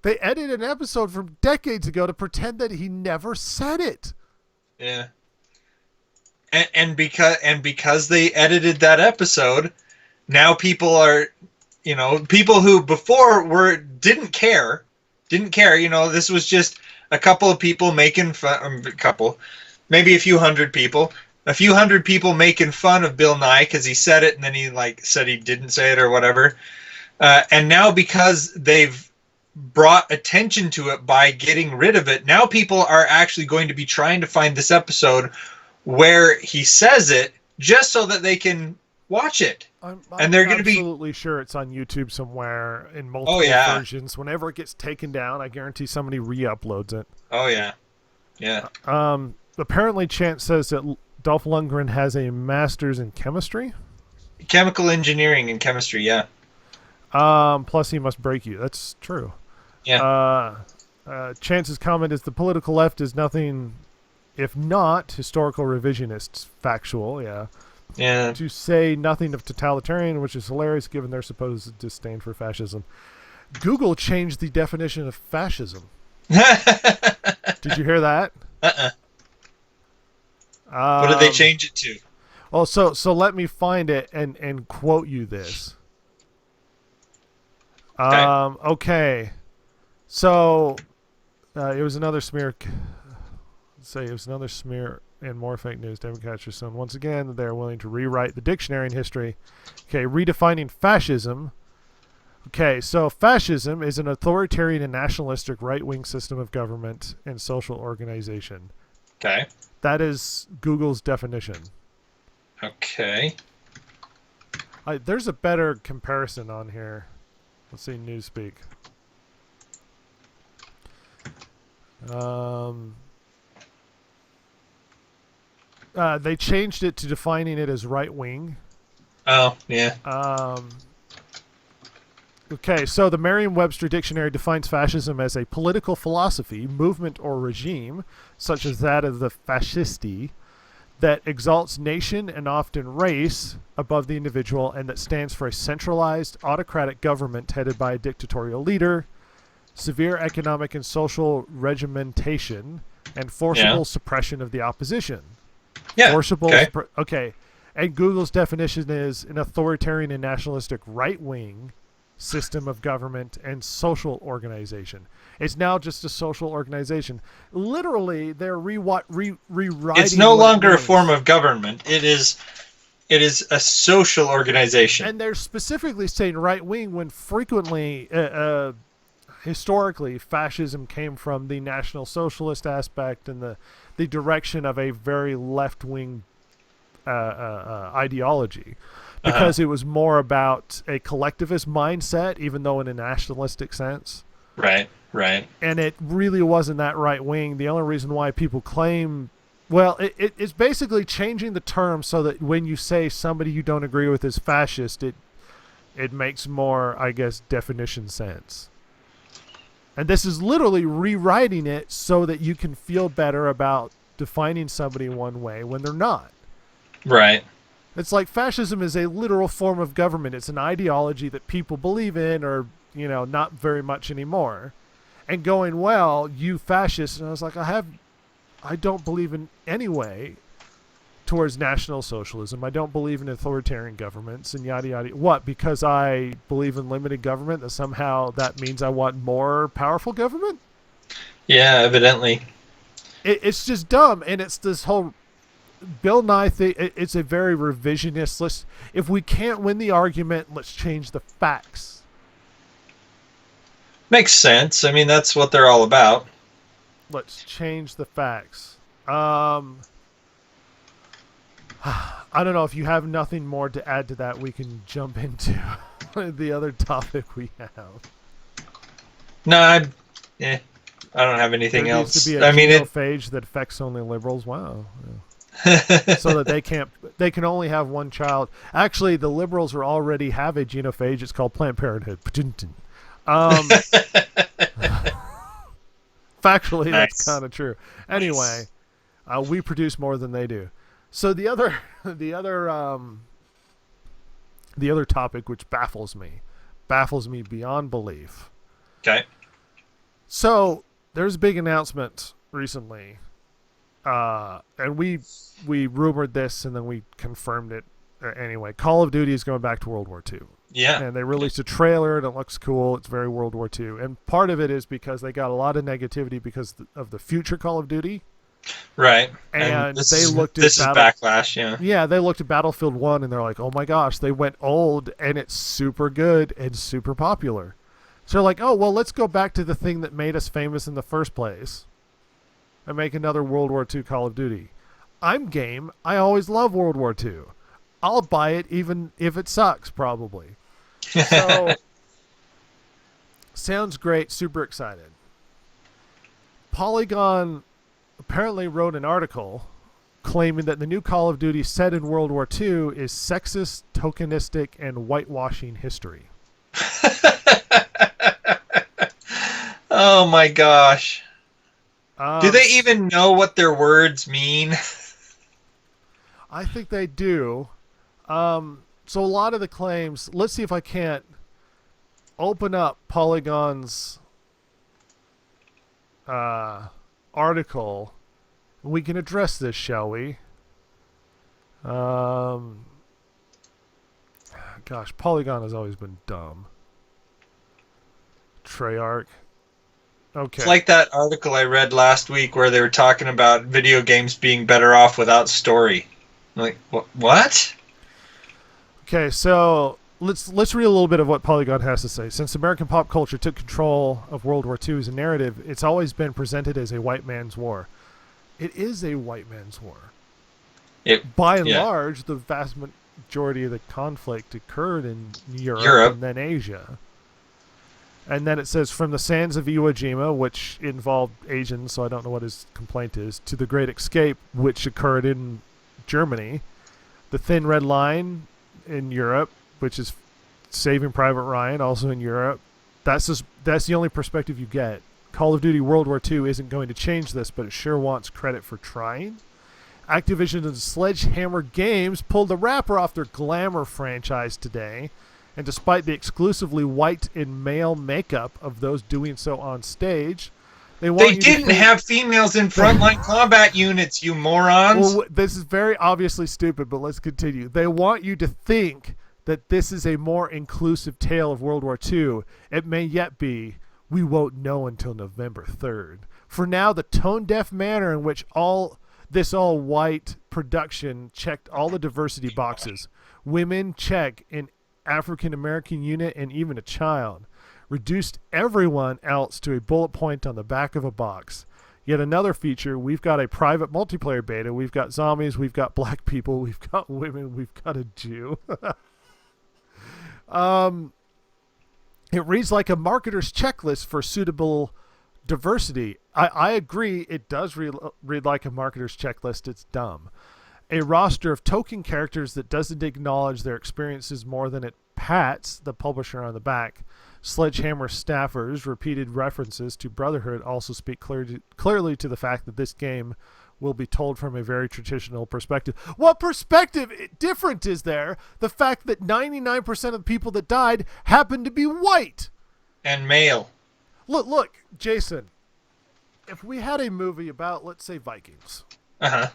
They edited an episode from decades ago to pretend that he never said it. Yeah. And because they edited that episode, now people are, people who before didn't care. This was just a couple of people making fun, maybe a few hundred people making fun of Bill Nye because he said it and then he said he didn't say it or whatever. And now because they've brought attention to it by getting rid of it, now people are actually going to be trying to find this episode where he says it just so that they can watch it. And they're going to be absolutely sure it's on YouTube somewhere in multiple versions. Whenever it gets taken down, I guarantee somebody re-uploads it. Oh yeah, yeah. Apparently, Chance says that Dolph Lundgren has a master's in chemistry, chemical engineering and chemistry. Yeah. Plus, he must break you. That's true. Yeah. Chance's comment is the political left is nothing if not historical revisionist, factual. Yeah. Yeah. To say nothing of totalitarian, which is hilarious given their supposed disdain for fascism. Google changed the definition of fascism. Did you hear that? What did they change it to? Oh, so let me find it and quote you this. Okay. So it was another smear. It was another smear and more fake news. Democrats are shown once again that they are willing to rewrite the dictionary in history. Okay, redefining fascism. Okay, so fascism is an authoritarian and nationalistic right-wing system of government and social organization. Okay. That is Google's definition. Okay. There's a better comparison on here. Let's see, Newspeak. They changed it to defining it as right-wing. Oh, yeah. Okay, so the Merriam-Webster Dictionary defines fascism as a political philosophy, movement, or regime, such as that of the fascisti, that exalts nation and often race above the individual and that stands for a centralized, autocratic government headed by a dictatorial leader, severe economic and social regimentation, and forcible suppression of the opposition. Yeah. Forcible. Okay. And Google's definition is an authoritarian and nationalistic right-wing system of government and social organization. It's now just a social organization. Literally, they're rewriting. It's no longer a form of government. It is a social organization. And they're specifically saying right-wing when frequently, historically, fascism came from the National Socialist aspect and the direction of a very left-wing ideology. Because it was more about a collectivist mindset, even though in a nationalistic sense. Right, right. And it really wasn't that right wing. The only reason why people claim, well, it's basically changing the term so that when you say somebody you don't agree with is fascist, it makes more, I guess, definition sense. And this is literally rewriting it so that you can feel better about defining somebody one way when they're not. Right. It's like fascism is a literal form of government. It's an ideology that people believe in or, not very much anymore. And going, well, you fascists. And I was like, I don't believe in any way towards National Socialism. I don't believe in authoritarian governments and yada, yada. What? Because I believe in limited government, that somehow that means I want more powerful government? Yeah, evidently. It's just dumb. And it's this whole Bill Nye, it's a very revisionist list. If we can't win the argument, let's change the facts. Makes sense. I mean, that's what they're all about. Let's change the facts. I don't know if you have nothing more to add to that. We can jump into the other topic we have. No, I don't have anything there else. Needs to be a genophage that affects only liberals. Wow. Yeah. So that they can only have one child. Actually, the liberals already have a genophage. It's called Planned Parenthood. Factually, nice. That's kind of true. Anyway, nice. We produce more than they do. So the other topic, which baffles me beyond belief. Okay. So there's a big announcement recently, and we rumored this and then we confirmed it. Anyway, Call of Duty is going back to World War II. Yeah. And they released a trailer and it looks cool. It's very World War II. And part of it is because they got a lot of negativity because of the future Call of Duty. Right. And they looked at this is backlash, yeah. Yeah, they looked at Battlefield 1 and they're like, oh my gosh, they went old and it's super good and super popular. So they're like, oh, well, let's go back to the thing that made us famous in the first place and make another World War II Call of Duty. I'm game. I always love World War II. I'll buy it even if it sucks, probably. So, sounds great. Super excited. Polygon apparently wrote an article claiming that the new Call of Duty set in World War II is sexist, tokenistic, and whitewashing history. Oh my gosh. Do they even know what their words mean? I think they do. So a lot of the claims, let's see if I can't open up Polygon's article. We can address this, shall we? Gosh, Polygon has always been dumb. Treyarch. Okay. It's like that article I read last week where they were talking about video games being better off without story. Like, what? Okay, so let's read a little bit of what Polygon has to say. Since American pop culture took control of World War II as a narrative, it's always been presented as a white man's war. It is a white man's war. By and large, the vast majority of the conflict occurred in Europe and then Asia. And then it says, from the sands of Iwo Jima, which involved Asians, so I don't know what his complaint is, to the Great Escape, which occurred in Germany, the Thin Red Line in Europe, which is Saving Private Ryan, also in Europe. That's the only perspective you get. Call of Duty World War II isn't going to change this, but it sure wants credit for trying. Activision and Sledgehammer Games pulled the wrapper off their Glamour franchise today, and despite the exclusively white and male makeup of those doing so on stage, they didn't have females in frontline combat units, you morons. Well, this is very obviously stupid, but let's continue. They want you to think that this is a more inclusive tale of World War II. It may yet be. We won't know until November 3rd. For now, the tone-deaf manner in which this all-white production checked all the diversity boxes. Women check, an African-American unit, and even a child. Reduced everyone else to a bullet point on the back of a box. Yet another feature, we've got a private multiplayer beta, we've got zombies, we've got black people, we've got women, we've got a Jew. It reads like a marketer's checklist for suitable diversity. I agree, it does read like a marketer's checklist. It's dumb. A roster of token characters that doesn't acknowledge their experiences more than it pats the publisher on the back. Sledgehammer staffers' repeated references to Brotherhood also speak clearly to the fact that this game will be told from a very traditional perspective. What perspective different is there? The fact that 99% of the people that died happened to be white. And male. Look, Jason, if we had a movie about, let's say, Vikings. Uh-huh.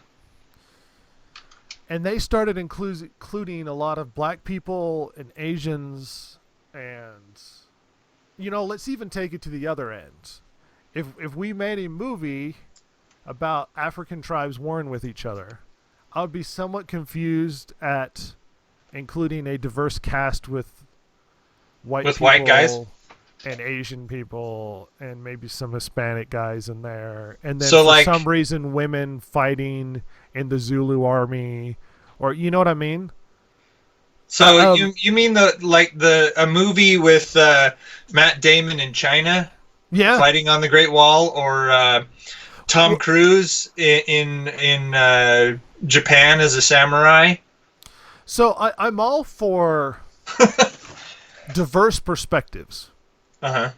And they started including a lot of black people and Asians and, let's even take it to the other end. If we made a movie about African tribes warring with each other, I would be somewhat confused at including a diverse cast with white guys and Asian people and maybe some Hispanic guys in there, and then so for like some reason women fighting in the Zulu army, or you know what I mean. So you mean a movie with Matt Damon in China, yeah, fighting on the Great Wall, or Tom Cruise in Japan as a samurai? So I'm all for diverse perspectives. Uh-huh.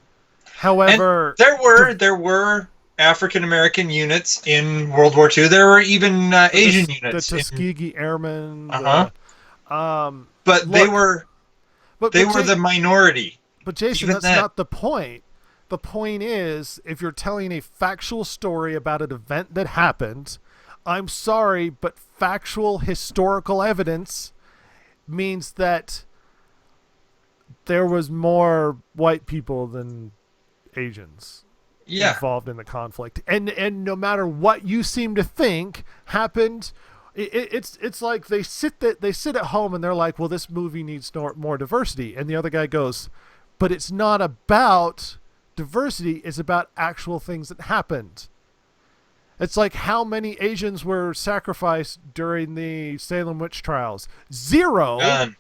However, and there were African American units in World War II. There were even Asian units. The Tuskegee Airmen. Uh-huh. But look, they were the minority. But Jason, that's not the point. The point is, if you're telling a factual story about an event that happened, I'm sorry, but factual historical evidence means that there was more white people than Asians involved in the conflict. And no matter what you seem to think happened, it's like they sit at home and they're like, well, this movie needs more diversity. And the other guy goes, but it's not about diversity, it's about actual things that happened. It's like, how many Asians were sacrificed during the Salem witch trials? 0. None.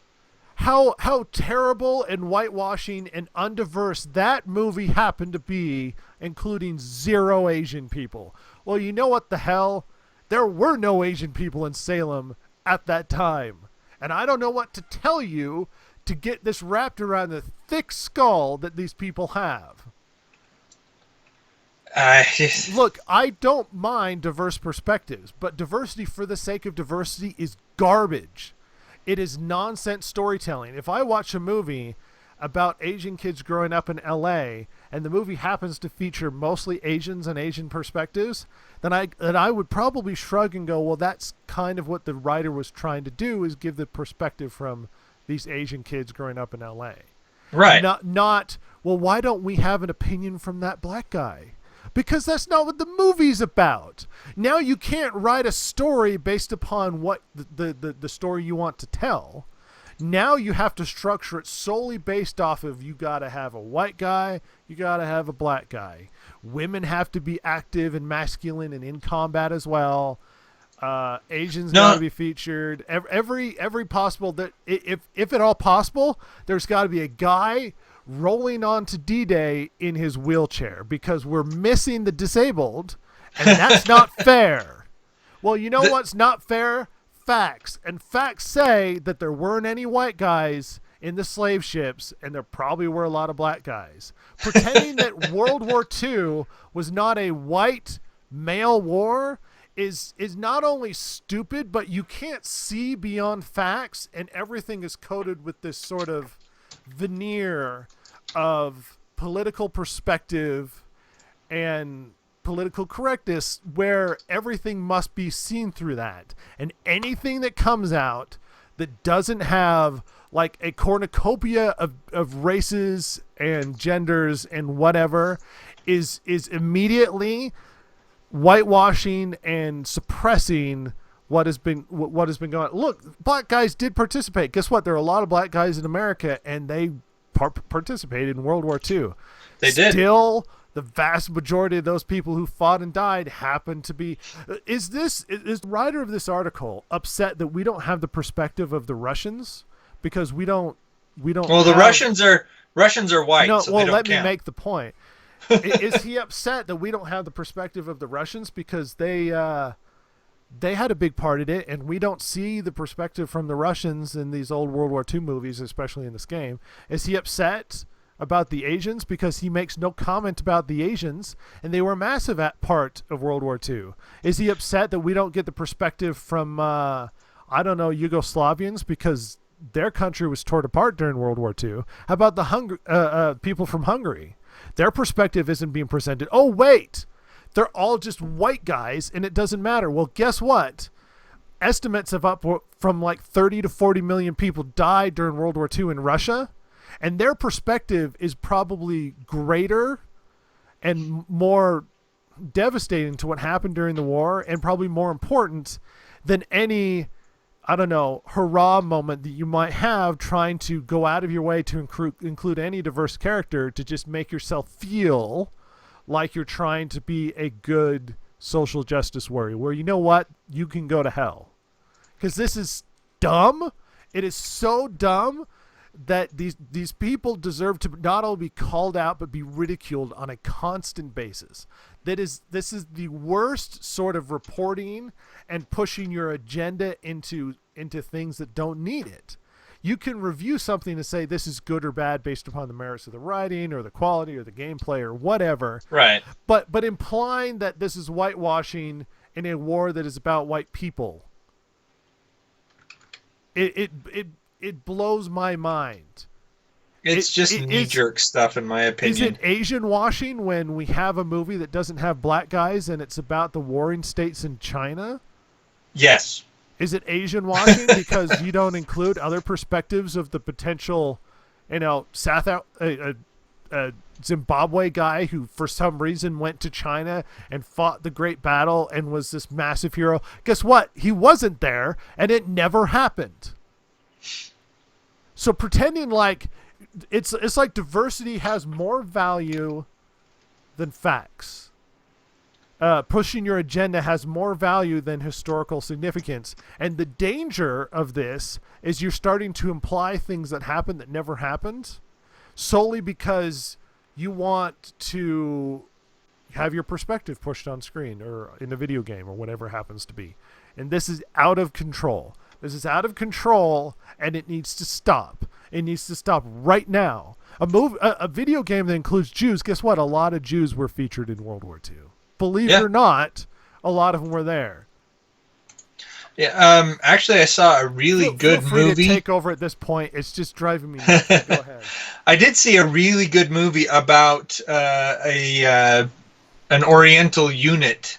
How terrible and whitewashing and undiverse that movie happened to be, including 0 Asian people. Well, you know what the hell? There were no Asian people in Salem at that time. And I don't know what to tell you to get this wrapped around the thick skull that these people have. Look, I don't mind diverse perspectives, but diversity for the sake of diversity is garbage. It is nonsense storytelling. If I watch a movie about Asian kids growing up in LA and the movie happens to feature mostly Asians and Asian perspectives, then I would probably shrug and go, well, that's kind of what the writer was trying to do, is give the perspective from these Asian kids growing up in LA. Right. Not well, why don't we have an opinion from that black guy? Because that's not what the movie's about. Now you can't write a story based upon what the story you want to tell. Now you have to structure it solely based off of, you got to have a white guy, you got to have a black guy. Women have to be active and masculine and in combat as well. Asians got to be featured. Every possible, that if at all possible, there's got to be a guy rolling on to D-Day in his wheelchair, because we're missing the disabled, and that's not fair. Well, you know what's not fair? Facts. And facts say that there weren't any white guys in the slave ships, and there probably were a lot of black guys. Pretending that World War II was not a white male war is not only stupid, but you can't see beyond facts, and everything is coated with this sort of veneer of political perspective and political correctness, where everything must be seen through that. And anything that comes out that doesn't have like a cornucopia of races and genders and whatever is immediately whitewashing and suppressing what has been going on. Look, black guys did participate. Guess what? There are a lot of black guys in America, and they participated in World War II. They did. Still, the vast majority of those people who fought and died happened to be. Is the writer of this article upset that we don't have the perspective of the Russians, because we don't? Well, the Russians are white. No, so well, they don't let count. me make the point. Is he upset that we don't have the perspective of the Russians, because they had a big part in it, and we don't see the perspective from the Russians in these old World War II movies, especially in this game? Is he upset about the Asians because he makes no comment about the Asians, and they were a massive part of World War II? Is he upset that we don't get the perspective from, Yugoslavians, because their country was torn apart during World War II? How about the people from Hungary? Their perspective isn't being presented. Oh, wait! They're all just white guys, and it doesn't matter. Well, guess what? Estimates of up from like 30 to 40 million people died during World War II in Russia, and their perspective is probably greater and more devastating to what happened during the war, and probably more important than any, I don't know, hurrah moment that you might have trying to go out of your way to include any diverse character to just make yourself feel like you're trying to be a good social justice warrior, where, you know what, you can go to hell. Because this is dumb. It is so dumb that these people deserve to not only be called out but be ridiculed on a constant basis. This is the worst sort of reporting and pushing your agenda into things that don't need it. You can review something to say this is good or bad based upon the merits of the writing or the quality or the gameplay or whatever. Right. But implying that this is whitewashing in a war that is about white people, it blows my mind. It's just knee-jerk stuff, in my opinion. Is it Asian washing when we have a movie that doesn't have black guys and it's about the warring states in China? Yes. Is it Asian washing because you don't include other perspectives of the potential, Zimbabwe guy who for some reason went to China and fought the great battle and was this massive hero? Guess what? He wasn't there and it never happened. So pretending like it's like diversity has more value than facts. Pushing your agenda has more value than historical significance. And the danger of this is you're starting to imply things that happened that never happened solely because you want to have your perspective pushed on screen or in a video game or whatever it happens to be. And this is out of control. This is out of control, and it needs to stop. It needs to stop right now. A video game that includes Jews, guess what? A lot of Jews were featured in World War II. Believe it or not, a lot of them were there. Yeah. Actually, I saw a really good feel free movie. To take over at this point. It's just driving me nuts. Go ahead. I did see a really good movie about an Oriental unit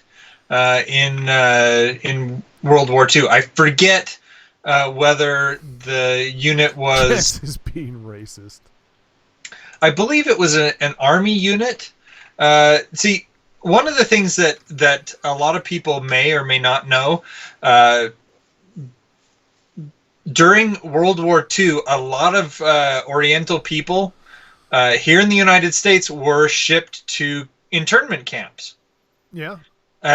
in World War II. I forget whether the unit was. This is being racist. I believe it was an army unit. See, one of the things that a lot of people may or may not know, during World War II, a lot of Oriental people here in the United States were shipped to internment camps. Yeah.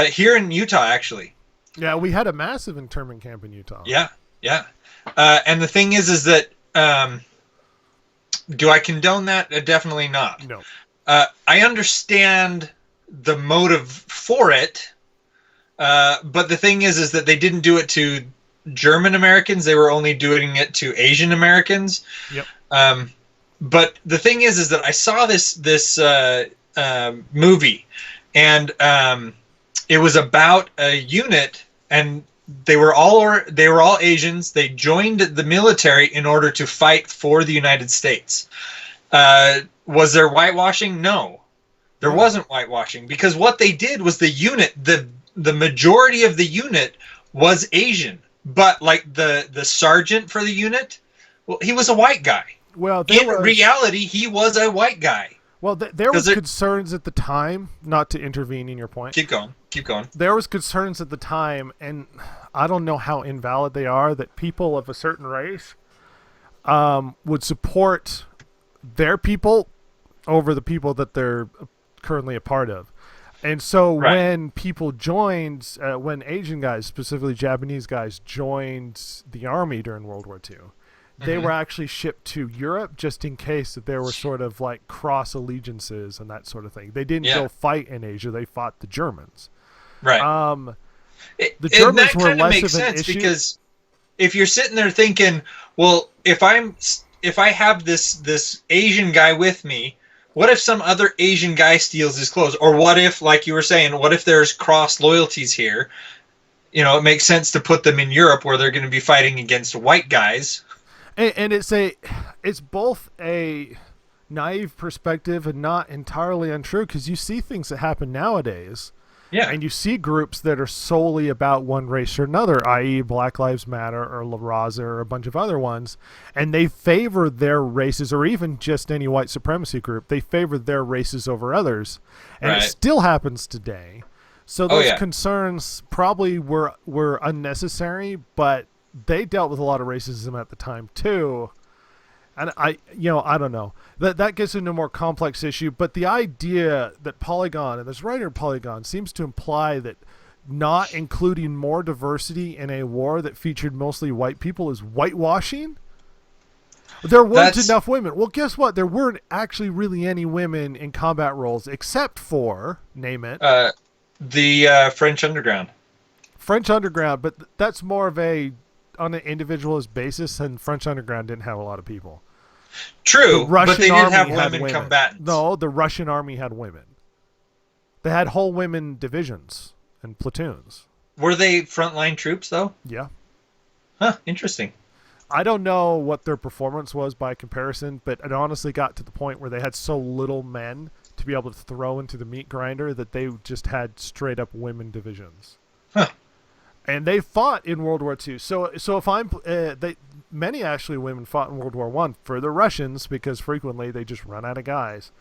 Here in Utah, actually. Yeah, we had a massive internment camp in Utah. Yeah, yeah. And the thing is that do I condone that? Definitely not. No. I understand the motive for it, but the thing is that they didn't do it to German Americans. They were only doing it to Asian Americans. Yep. But the thing is that I saw this movie, and it was about a unit, and they were all Asians. They joined the military in order to fight for the United States. Was there whitewashing? No, there wasn't whitewashing, because what they did was the unit, the majority of the unit was Asian, but like the sergeant for the unit, well, he was a white guy. Well, in reality, he was a white guy. Well, there was concerns at the time, not to intervene in your point. Keep going. There was concerns at the time, and I don't know how invalid they are, that people of a certain race would support their people over the people that they're currently a part of. And so when people joined, when Asian guys, specifically Japanese guys, joined the army during World War II, they were actually shipped to Europe just in case that there were sort of like cross allegiances and that sort of thing. They didn't go fight in Asia. They fought the Germans. Right. The Germans were kind of less makes of an sense issue. Because if you're sitting there thinking, well, if I have this Asian guy with me, what if some other Asian guy steals his clothes? Or what if, like you were saying, what if there's cross loyalties here? You know, it makes sense to put them in Europe where they're going to be fighting against white guys. And it's both a naive perspective and not entirely untrue, because you see things that happen nowadays. Yeah. And you see groups that are solely about one race or another, i.e. Black Lives Matter or La Raza or a bunch of other ones, and they favor their races, or even just any white supremacy group, they favor their races over others. And it still happens today. So those concerns probably were unnecessary, but they dealt with a lot of racism at the time too. And I don't know. That gets into a more complex issue, but the idea that Polygon, and this writer Polygon, seems to imply that not including more diversity in a war that featured mostly white people is whitewashing. There weren't enough women. Well, guess what? There weren't actually really any women in combat roles except for, name it. The French Underground. French Underground, but that's more of on an individualist basis, and French Underground didn't have a lot of people. True, but they did have women combatants. No, the Russian army had women. They had whole women divisions and platoons. Were they frontline troops, though? Yeah. Huh, interesting. I don't know what their performance was by comparison, but it honestly got to the point where they had so little men to be able to throw into the meat grinder that they just had straight up women divisions. Huh. And they fought in World War II. So if I'm many actually women fought in World War I for the Russians because frequently they just run out of guys.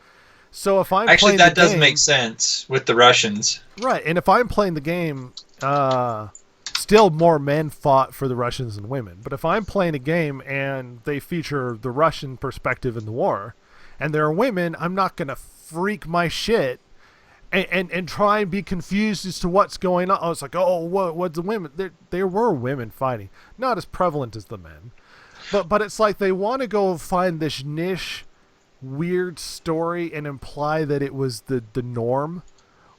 So if I'm actually that does make sense with the Russians, right? And if I'm playing the game, still more men fought for the Russians than women. But if I'm playing a game and they feature the Russian perspective in the war, and there are women, I'm not gonna freak my shit and try and be confused as to what's going on. I was like, oh, what's the women? There were women fighting, not as prevalent as the men, but it's like they want to go find this niche, weird story and imply that it was the norm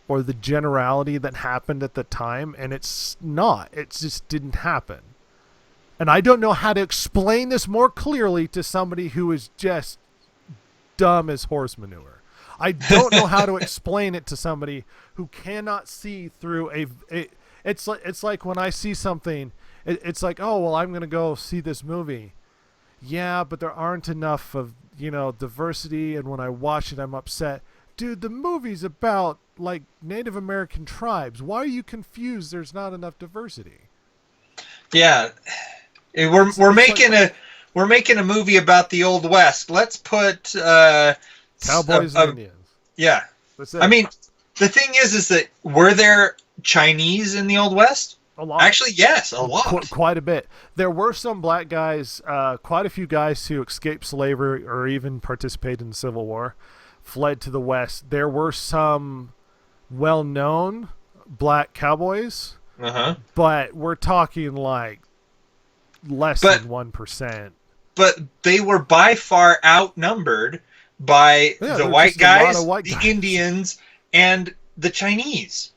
or the generality that happened at the time, and it's not. It just didn't happen. And I don't know how to explain this more clearly to somebody who is just dumb as horse manure. I don't know how to explain it to somebody who cannot see through it's like when I see something, it's like, oh, well, I'm going to go see this movie. Yeah, but there aren't enough of, diversity, and when I watch it, I'm upset. Dude, the movie's about, like, Native American tribes. Why are you confused there's not enough diversity? Yeah. We're making a movie about the Old West. Let's put cowboys and Indians. Yeah. I mean, the thing is that were there Chinese in the Old West? A lot. Actually, yes, a lot. Quite a bit. There were some black guys, quite a few guys who escaped slavery or even participated in the Civil War, fled to the West. There were some well-known black cowboys, but we're talking like less than 1%. But they were by far outnumbered by the white guys, the Indians, and the Chinese.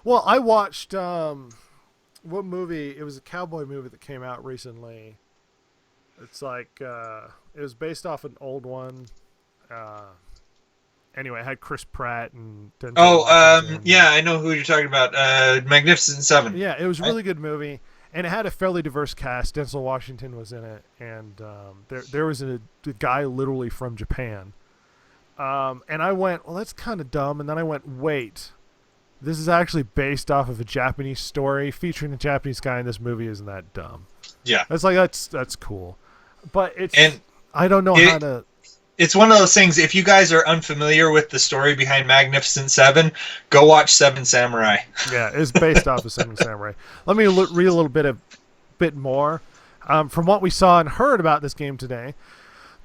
Well, I watched what movie? It was a cowboy movie that came out recently. It's like it was based off an old one. Anyway, it had Chris Pratt and Denzel yeah, I know who you're talking about. Magnificent Seven. Yeah, it was a really good movie, and it had a fairly diverse cast. Denzel Washington was in it, and there was a guy literally from Japan. And I went, well, that's kind of dumb. And then I went, wait. This is actually based off of a Japanese story featuring a Japanese guy in this movie. Isn't that dumb? Yeah. It's like, that's cool. But I don't know how to... It's one of those things, if you guys are unfamiliar with the story behind Magnificent Seven, go watch Seven Samurai. Yeah, it's based off of Seven Samurai. Let me read a little bit more. From what we saw and heard about this game today,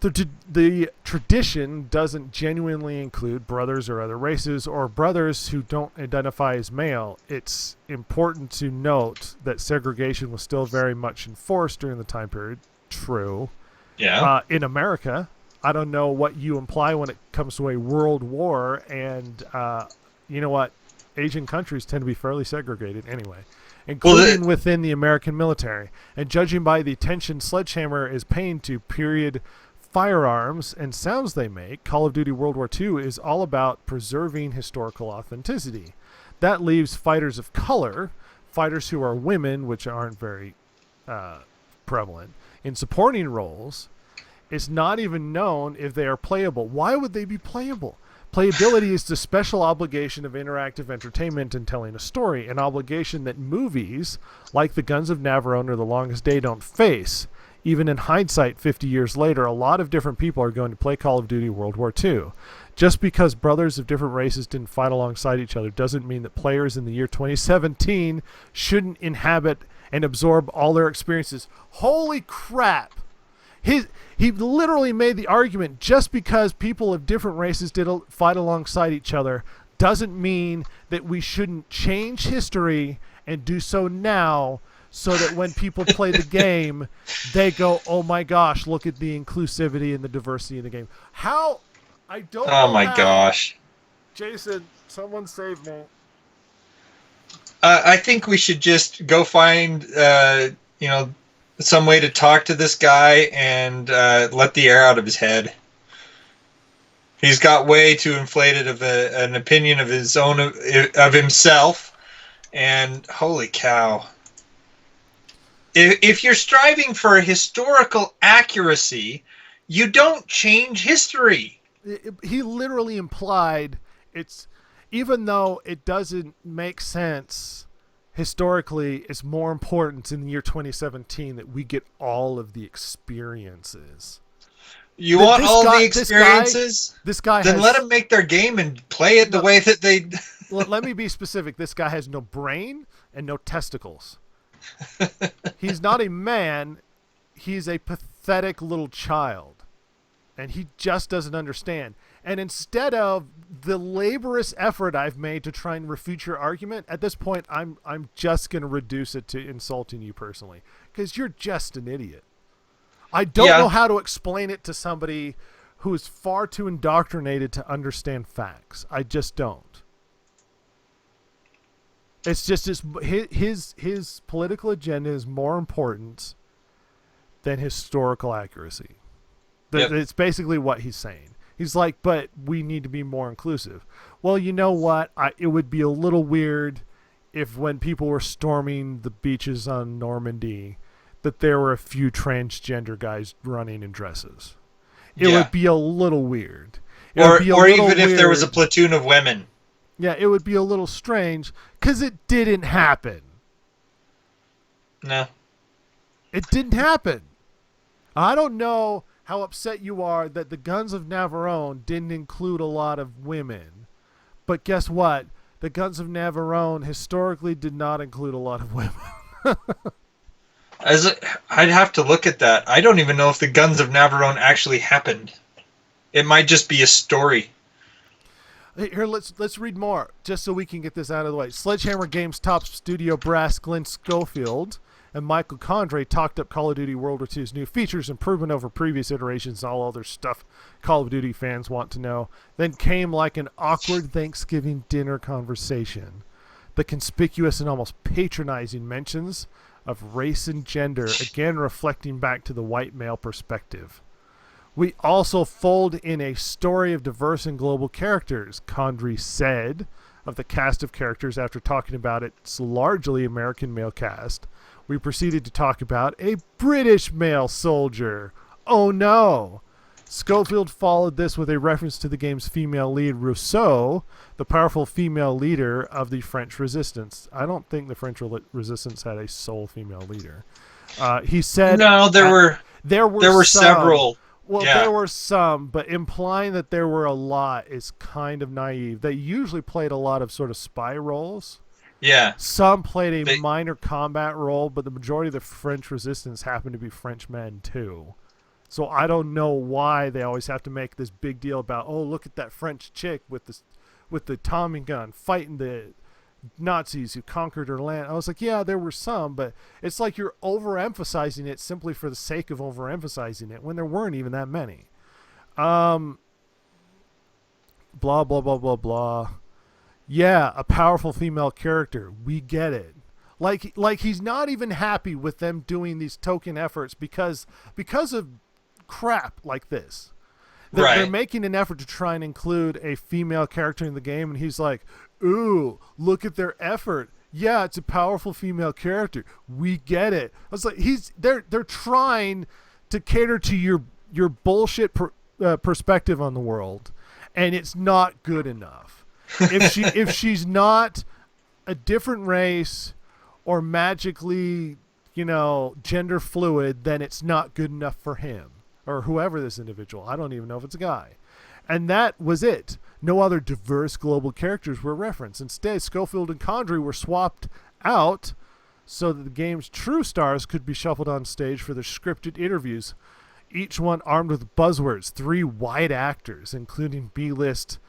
the tradition doesn't genuinely include brothers or other races or brothers who don't identify as male. It's important to note that segregation was still very much enforced during the time period. True. Yeah. In America, I don't know what you imply when it comes to a world war, and you know what? Asian countries tend to be fairly segregated anyway, including within the American military. And judging by the attention Sledgehammer is paying to period firearms and sounds they make, Call of Duty World War II is all about preserving historical authenticity. That leaves fighters of color, fighters who are women, which aren't very prevalent, in supporting roles. It's not even known if they are playable. Why would they be playable? Playability is the special obligation of interactive entertainment in telling a story, an obligation that movies like The Guns of Navarone or The Longest Day don't face. Even in hindsight, 50 years later, a lot of different people are going to play Call of Duty World War II. Just because brothers of different races didn't fight alongside each other doesn't mean that players in the year 2017 shouldn't inhabit and absorb all their experiences. Holy crap! He literally made the argument, just because people of different races did fight alongside each other doesn't mean that we shouldn't change history and do so now, so that when people play the game, they go, oh my gosh, look at the inclusivity and the diversity in the game. How? I don't know. Oh my gosh. Jason, someone save me. I think we should just go find, some way to talk to this guy and let the air out of his head. He's got way too inflated of an opinion of his own, of himself, and holy cow. If you're striving for historical accuracy, you don't change history. He literally implied it's, even though it doesn't make sense historically, it's more important in the year 2017 that we get all of the experiences. You want all the experiences? This guy then let them make their game and play it the way that they... Let me be specific. This guy has no brain and no testicles. He's not a man. He's a pathetic little child. And he just doesn't understand. And instead of the laborious effort I've made to try and refute your argument, at this point, I'm just going to reduce it to insulting you personally. Because you're just an idiot. I don't know how to explain it to somebody who is far too indoctrinated to understand facts. I just don't. It's just his political agenda is more important than historical accuracy. It's basically what he's saying. He's like, but we need to be more inclusive. Well, you know what? It would be a little weird if when people were storming the beaches on Normandy that there were a few transgender guys running in dresses. It would be a little weird. Or even if there was a platoon of women. Yeah, it would be a little strange because it didn't happen. No. It didn't happen. I don't know how upset you are that the Guns of Navarone didn't include a lot of women. But guess what? The Guns of Navarone historically did not include a lot of women. I'd have to look at that. I don't even know if the Guns of Navarone actually happened. It might just be a story. Here, let's read more, just so we can get this out of the way. Sledgehammer Games top studio brass Glenn Schofield and Michael Condrey talked up Call of Duty World War II's new features, improvement over previous iterations, and all other stuff Call of Duty fans want to know. Then came like an awkward Thanksgiving dinner conversation. The conspicuous and almost patronizing mentions of race and gender, again reflecting back to the white male perspective. We also fold in a story of diverse and global characters, Condrey said of the cast of characters after talking about its largely American male cast. We proceeded to talk about a British male soldier. Oh no! Schofield followed this with a reference to the game's female lead, Rousseau, the powerful female leader of the French resistance. I don't think the French resistance had a sole female leader. He said... No, there were several. Well, there were some, but implying that there were a lot is kind of naive. They usually played a lot of sort of spy roles. Yeah. Some played a minor combat role, but the majority of the French resistance happened to be French men, too. So I don't know why they always have to make this big deal about, oh, look at that French chick with the Tommy gun fighting the Nazis who conquered her land. I was like, yeah, there were some, but it's like you're overemphasizing it simply for the sake of overemphasizing it when there weren't even that many. Blah, blah, blah, blah, blah. Yeah, a powerful female character. We get it. Like he's not even happy with them doing these token efforts because of crap like this. They're making an effort to try and include a female character in the game, and he's like, ooh, look at their effort. Yeah, it's a powerful female character. We get it. I was like, they're trying to cater to your bullshit perspective on the world, and it's not good enough. If she's not a different race or magically gender fluid, then it's not good enough for him or whoever this individual. I don't even know if it's a guy. And that was it. No other diverse global characters were referenced. Instead, Schofield and Condrey were swapped out so that the game's true stars could be shuffled on stage for their scripted interviews, each one armed with buzzwords. 3 white actors, including B-list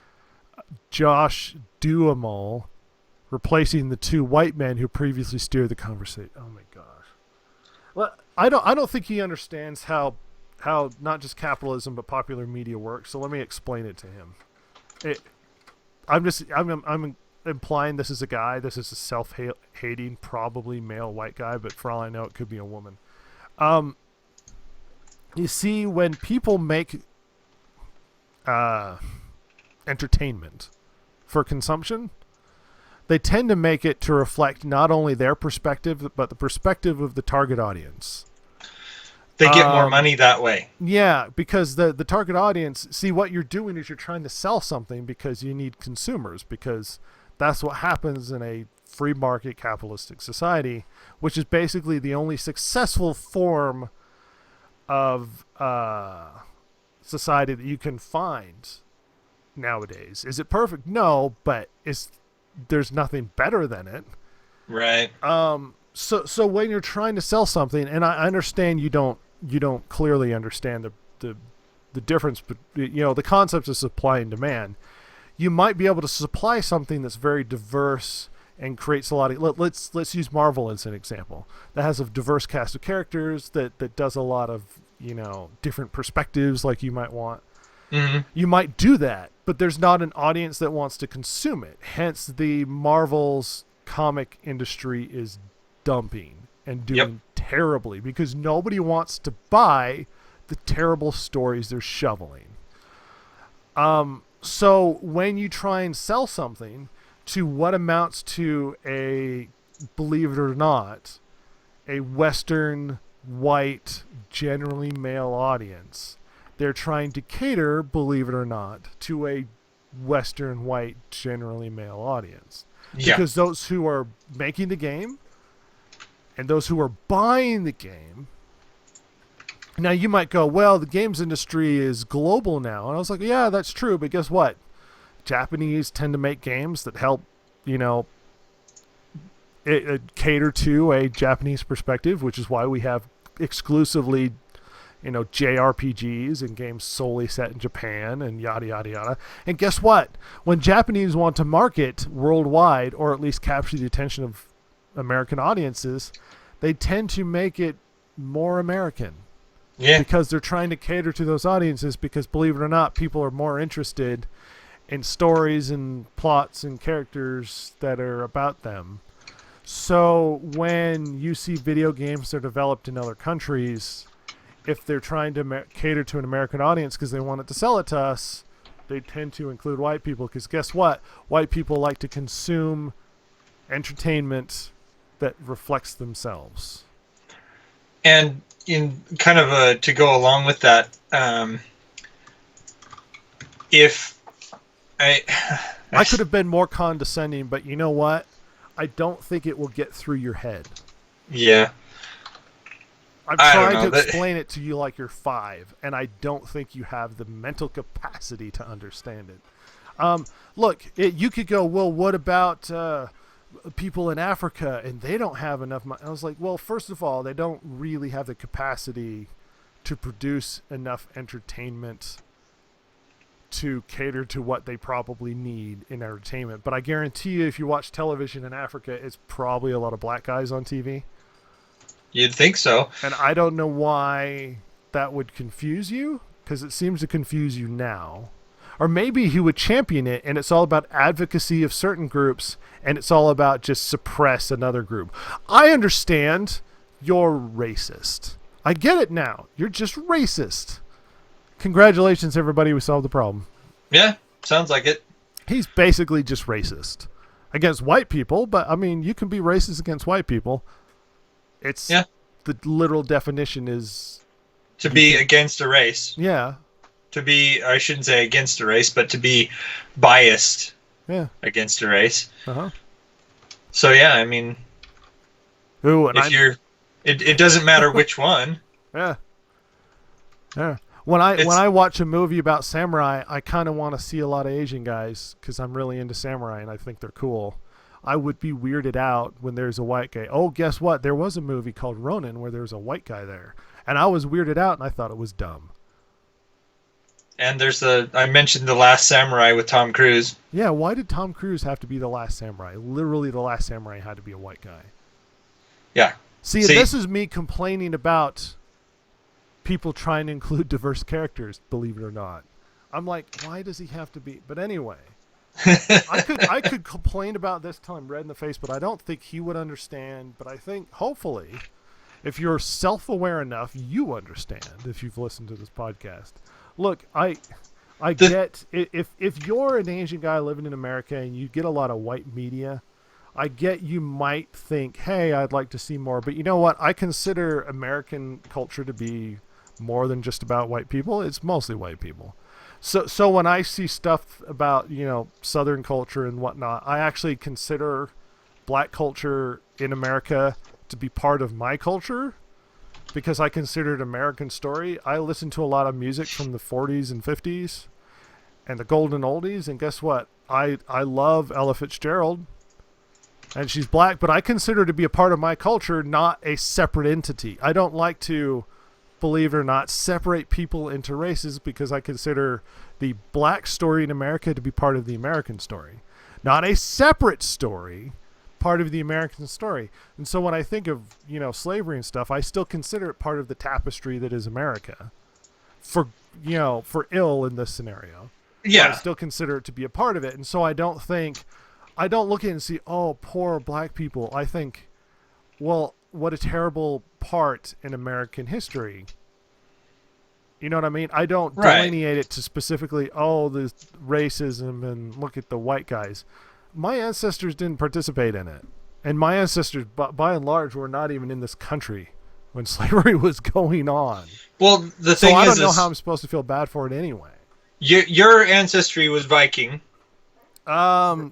Josh Duhamel, replacing the 2 white men who previously steered the conversation. Oh my gosh. Well, I don't think he understands how not just capitalism but popular media works. So let me explain it to him. I'm implying this is a guy. This is a self-hating, probably male white guy, but for all I know, it could be a woman. You see, when people make entertainment for consumption, they tend to make it to reflect not only their perspective, but the perspective of the target audience. They get more money that way. Yeah, because the target audience, see, what you're doing is you're trying to sell something because you need consumers, because that's what happens in a free market capitalistic society, which is basically the only successful form of society that you can find nowadays. Is it perfect? No, but there's nothing better than it. Right. So when you're trying to sell something, and I understand you don't clearly understand the difference, but the concept of supply and demand. You might be able to supply something that's very diverse and creates a lot of. Let's use Marvel as an example. That has a diverse cast of characters that does a lot of different perspectives like you might want. Mm-hmm. You might do that, but there's not an audience that wants to consume it. Hence, the Marvel's comic industry is dumping and doing terribly because nobody wants to buy the terrible stories they're shoveling. So when you try and sell something to what amounts to a, believe it or not, a Western, white, generally male audience, they're trying to cater, believe it or not, to a Western, white, generally male audience. Yeah. Because those who are making the game and those who are buying the game. Now, you might go, well, the games industry is global now. And I was like, yeah, that's true. But guess what? Japanese tend to make games that help, cater to a Japanese perspective, which is why we have exclusively, JRPGs and games solely set in Japan and yada, yada, yada. And guess what? When Japanese want to market worldwide, or at least capture the attention of American audiences, they tend to make it more American. Yeah. Because they're trying to cater to those audiences because, believe it or not, people are more interested in stories and plots and characters that are about them. So when you see video games that are developed in other countries, if they're trying to cater to an American audience because they want it to sell it to us, they tend to include white people because guess what? White people like to consume entertainment that reflects themselves. And in kind of to go along with that, if I could have been more condescending, but you know what? I don't think it will get through your head. Yeah. I'm trying to explain it to you like you're 5, and I don't think you have the mental capacity to understand it. Look, you could go, well, what about people in Africa, and they don't have enough money? I was like, well, first of all, they don't really have the capacity to produce enough entertainment to cater to what they probably need in entertainment. But I guarantee you, if you watch television in Africa, it's probably a lot of black guys on TV. You'd think so. And I don't know why that would confuse you, because it seems to confuse you now. Or maybe he would champion it, and it's all about advocacy of certain groups, and it's all about just suppress another group. I understand you're racist. I get it now. You're just racist. Congratulations, everybody. We solved the problem. Yeah, sounds like it. He's basically just racist against white people, but, I mean, you can be racist against white people. It's the literal definition is to be against a race. Yeah. To be, I shouldn't say against a race, but to be biased against a race. Uh-huh. So, yeah, I mean, if you're It doesn't matter which one. Yeah. Yeah. When I watch a movie about samurai, I kind of want to see a lot of Asian guys because I'm really into samurai and I think they're cool. I would be weirded out when there's a white guy. Oh, guess what? There was a movie called Ronin where there was a white guy there. And I was weirded out and I thought it was dumb. And I mentioned The Last Samurai with Tom Cruise. Yeah, why did Tom Cruise have to be the last samurai? Literally the last samurai had to be a white guy. Yeah. See, this is me complaining about people trying to include diverse characters, believe it or not. I'm like, why does he have to be? But anyway, I could complain about this till I'm red in the face, but I don't think he would understand. But I think, hopefully, if you're self-aware enough, you understand if you've listened to this podcast. Look, I get if you're an Asian guy living in America and you get a lot of white media, I get you might think, hey, I'd like to see more. But you know what? I consider American culture to be more than just about white people. It's mostly white people. So when I see stuff about, Southern culture and whatnot, I actually consider black culture in America to be part of my culture because I consider it an American story. I listen to a lot of music from the 40s and 50s and the golden oldies. And guess what? I love Ella Fitzgerald. And she's black, but I consider her to be a part of my culture, not a separate entity. I don't like to, believe it or not, separate people into races because I consider the black story in America to be part of the American story. Not a separate story, part of the American story. And so when I think of, slavery and stuff, I still consider it part of the tapestry that is America. For ill in this scenario. Yeah. I still consider it to be a part of it. And so I don't look at it and see, oh, poor black people. I think, well, what a terrible part in American history. You know what I mean? I don't delineate it to specifically, oh, the racism and look at the white guys. My ancestors didn't participate in it. And my ancestors, by and large, were not even in this country when slavery was going on. Well, the thing is, I don't know how I'm supposed to feel bad for it anyway. Your ancestry was Viking. Yeah,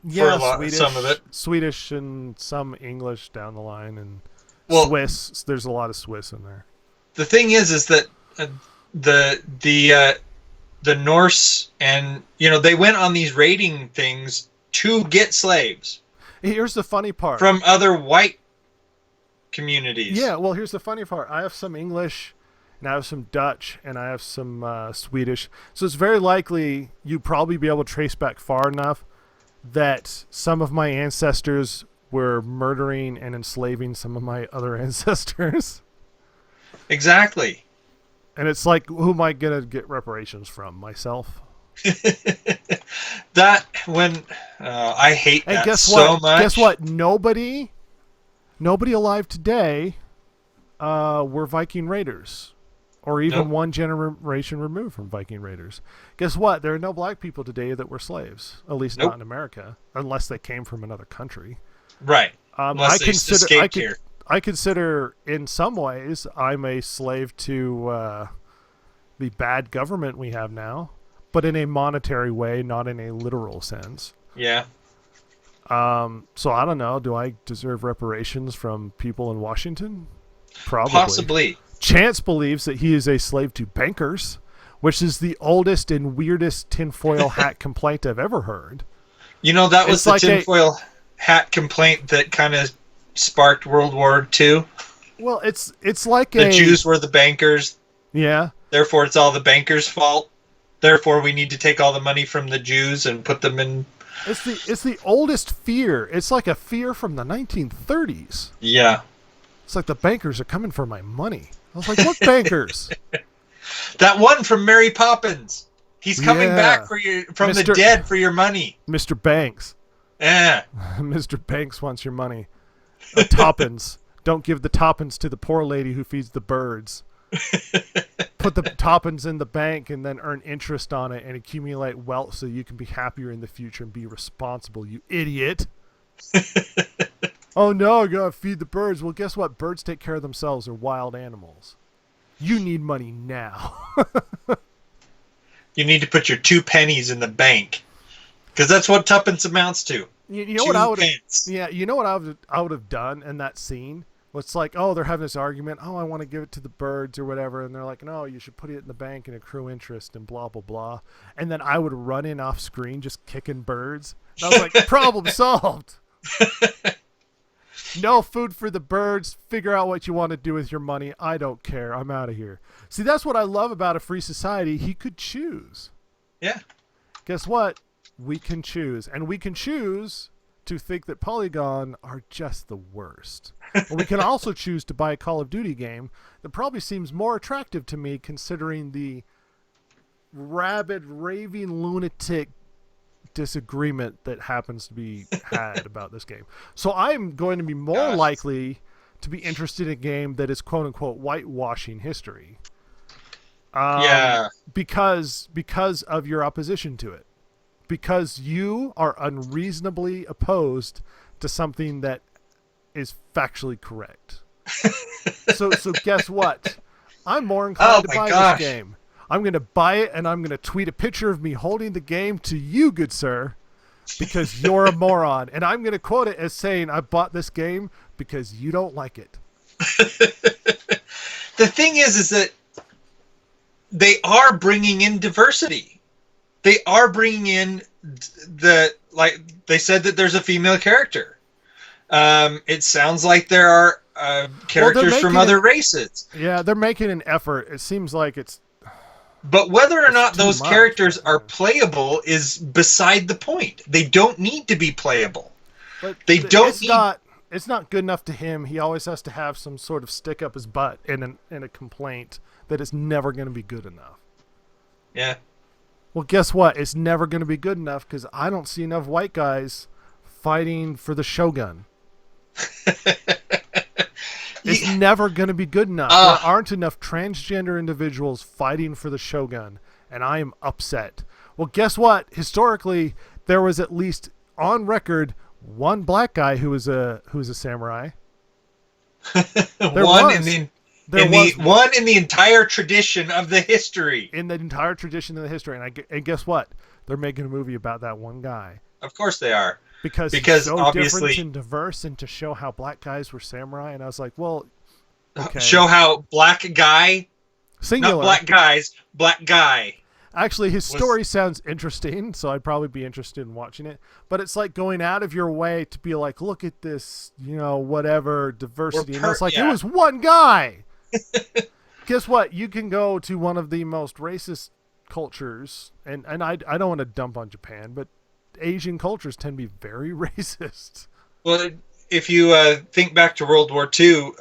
Swedish, some of it. Swedish and some English down the line, and Swiss. There's a lot of Swiss in there. The thing is that the Norse and they went on these raiding things to get slaves. Here's the funny part from other white communities. Yeah, well, here's the funny part. I have some English, and I have some Dutch, and I have some Swedish. So it's very likely you'd probably be able to trace back far enough that some of my ancestors were murdering and enslaving some of my other ancestors. Exactly. And it's like, who am I going to get reparations from? Myself? I hate that so much. Guess what? Nobody alive today were Viking raiders. Or even one generation removed from Viking raiders. Guess what? There are no black people today that were slaves. At least not in America. Unless they came from another country. Right. Unless they escaped here. I consider, in some ways, I'm a slave to the bad government we have now. But in a monetary way, not in a literal sense. Yeah. So I don't know. Do I deserve reparations from people in Washington? Probably. Possibly. Chance believes that he is a slave to bankers, which is the oldest and weirdest tinfoil hat complaint I've ever heard. That was the tinfoil hat complaint that kind of sparked World War II. Well, it's like the Jews were the bankers. Yeah. Therefore, it's all the bankers' fault. Therefore, we need to take all the money from the Jews and put them in. It's the oldest fear. It's like a fear from the 1930s. Yeah. It's like the bankers are coming for my money. I was like, what bankers? That one from Mary Poppins. He's coming back from the dead for your money. Mr. Banks. Yeah. Mr. Banks wants your money. Toppins. Don't give the toppins to the poor lady who feeds the birds. Put the toppins in the bank and then earn interest on it and accumulate wealth so you can be happier in the future and be responsible, you idiot. Oh no, I gotta feed the birds. Well, guess what? Birds take care of themselves. They're wild animals. You need money now. You need to put your 2 pennies in the bank. Because that's what tuppence amounts to. You know what I would have? Yeah, you know what I would have done in that scene? It's like, oh, they're having this argument. Oh, I want to give it to the birds or whatever. And they're like, no, you should put it in the bank and accrue interest and blah, blah, blah. And then I would run in off screen just kicking birds. And I was like, problem solved. No food for the birds. Figure out what you want to do with your money. I don't care. I'm out of here. See, that's what I love about a free society. He could choose. Yeah. Guess what? We can choose. And we can choose to think that Polygon are just the worst. Or we can also choose to buy a Call of Duty game that probably seems more attractive to me considering the rabid, raving lunatic disagreement that happens to be had about this game. So I'm going to be more likely to be interested in a game that is quote unquote whitewashing history. Because of your opposition to it. Because you are unreasonably opposed to something that is factually correct. So guess what? I'm more inclined to buy this game. I'm going to buy it, and I'm going to tweet a picture of me holding the game to you, good sir, because you're a moron. And I'm going to quote it as saying, I bought this game because you don't like it. The thing is that they are bringing in diversity. They are bringing in like they said that there's a female character. It sounds like there are characters from other races. Yeah, they're making an effort. It seems like it's... But whether or not those characters are playable is beside the point. They don't need to be playable. But they don't need... It's not good enough to him. He always has to have some sort of stick up his butt in a complaint that is never going to be good enough. Yeah. Well, guess what? It's never going to be good enough because I don't see enough white guys fighting for the Shogun. It's never going to be good enough. There aren't enough transgender individuals fighting for the Shogun, and I am upset. Well, guess what? Historically, there was at least on record one black guy who was a samurai. One in the entire tradition of the history. In the entire tradition of the history, and guess what? They're making a movie about that one guy. Of course they are. Because he's so obviously different and diverse, and to show how black guys were samurai, and I was like, well, okay. Show how black guy, singular, not black guys, black guy. Actually, his story sounds interesting, so I'd probably be interested in watching it. But it's like going out of your way to be like, look at this, whatever diversity. And it's like, it was one guy. Guess what? You can go to one of the most racist cultures, and I don't want to dump on Japan, but Asian cultures tend to be very racist. Well, if you think back to World War II,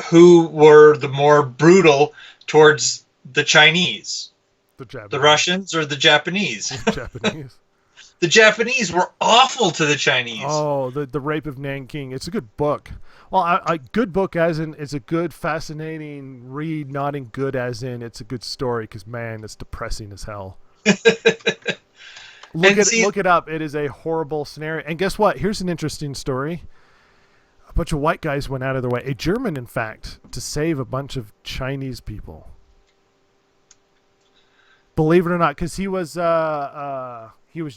who were the more brutal towards the Chinese? The Russians or the Japanese? The Japanese. The Japanese were awful to the Chinese. Oh, the Rape of Nanking. It's a good book. Well, a good book as in it's a good, fascinating read, not in good as in it's a good story, because, man, it's depressing as hell. Look it up. It is a horrible scenario. And guess what? Here's an interesting story. A bunch of white guys went out of their way, a German, in fact, to save a bunch of Chinese people. Believe it or not, because he was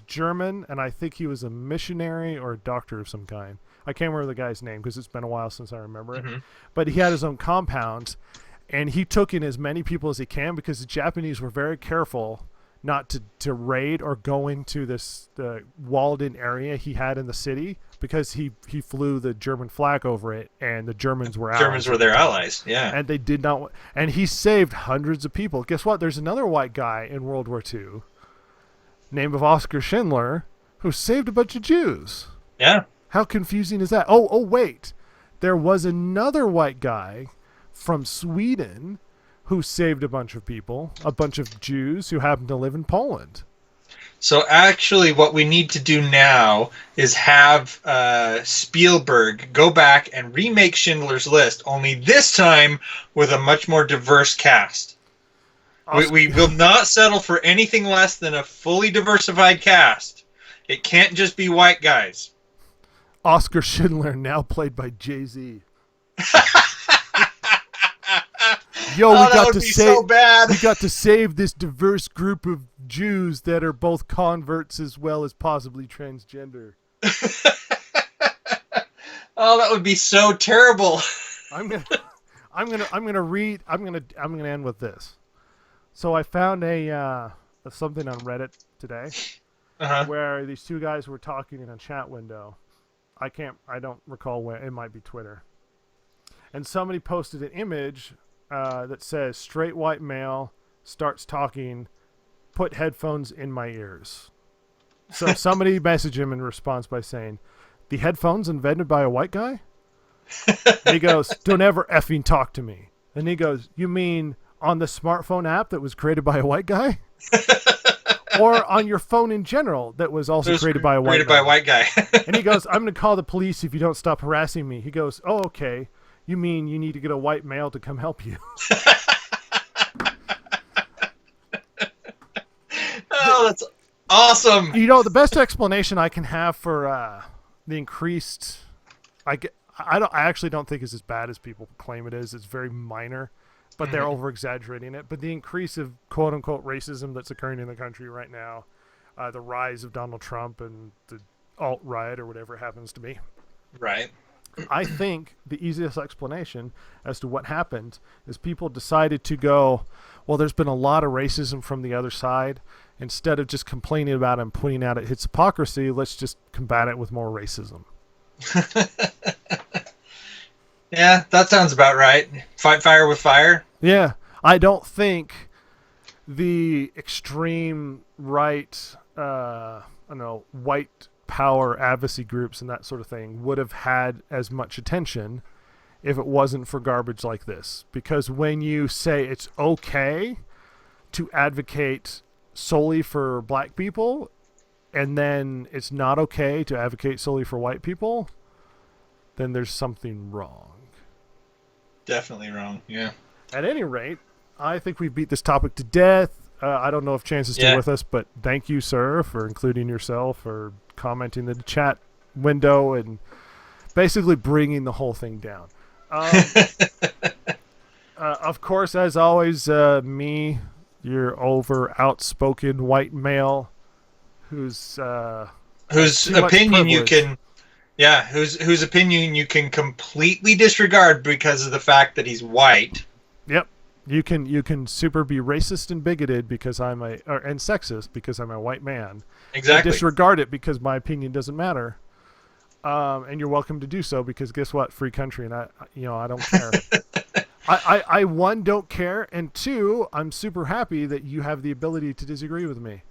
German, and I think he was a missionary or a doctor of some kind. I can't remember the guy's name because it's been a while since I remember it. Mm-hmm. But he had his own compound, and he took in as many people as he can because the Japanese were very careful not to raid or go into the walled-in area he had in the city, because he flew the German flag over it, and the Germans were Germans were their allies, yeah. And they did not, and he saved hundreds of people. Guess what? There's another white guy in World War II, named of Oskar Schindler, who saved a bunch of Jews. Yeah. How confusing is that? Oh, wait. There was another white guy from Sweden who saved a bunch of people, a bunch of Jews who happened to live in Poland. So actually what we need to do now is have Spielberg go back and remake Schindler's List, only this time with a much more diverse cast. We will not settle for anything less than a fully diversified cast. It can't just be white guys. Oskar Schindler, now played by Jay-Z. Yo, we got to save this diverse group of Jews that are both converts as well as possibly transgender. Oh, that would be so terrible. I'm gonna end with this. So I found something on Reddit today where these two guys were talking in a chat window. I don't recall when. It might be Twitter. And somebody posted an image that says straight white male starts talking, put headphones in my ears. So somebody messaged him in response by saying, the headphones invented by a white guy? And he goes, don't ever effing talk to me. And he goes, you mean on the smartphone app that was created by a white guy? Or on your phone in general that was also created by a white guy? And he goes, I'm going to call the police if you don't stop harassing me. He goes, oh, okay. You mean you need to get a white male to come help you? Oh, that's awesome. You know, the best explanation I can have for the increased... I actually don't think it's as bad as people claim it is. It's very minor, but they're over-exaggerating it. But the increase of quote-unquote racism that's occurring in the country right now, the rise of Donald Trump and the alt-right or whatever it happens to be. Right. I think the easiest explanation as to what happened is people decided to go, well, there's been a lot of racism from the other side. Instead of just complaining about it and pointing out its hypocrisy, let's just combat it with more racism. Yeah, that sounds about right. Fight fire with fire. Yeah, I don't think the extreme right, white power advocacy groups and that sort of thing would have had as much attention if it wasn't for garbage like this. Because when you say it's okay to advocate solely for black people, and then it's not okay to advocate solely for white people, then there's something wrong. Definitely wrong, yeah. At any rate, I think we've beat this topic to death. I don't know if Chance is still with us, but thank you, sir, for including yourself or commenting in the chat window and basically bringing the whole thing down. Of course, as always, me, your outspoken white male whose opinion you can... Yeah, whose opinion you can completely disregard because of the fact that he's white. Yep. You can super be racist and bigoted because and sexist because I'm a white man. Exactly. And disregard it because my opinion doesn't matter. And you're welcome to do so because guess what? Free country, and I don't care. I one, don't care, and two, I'm super happy that you have the ability to disagree with me.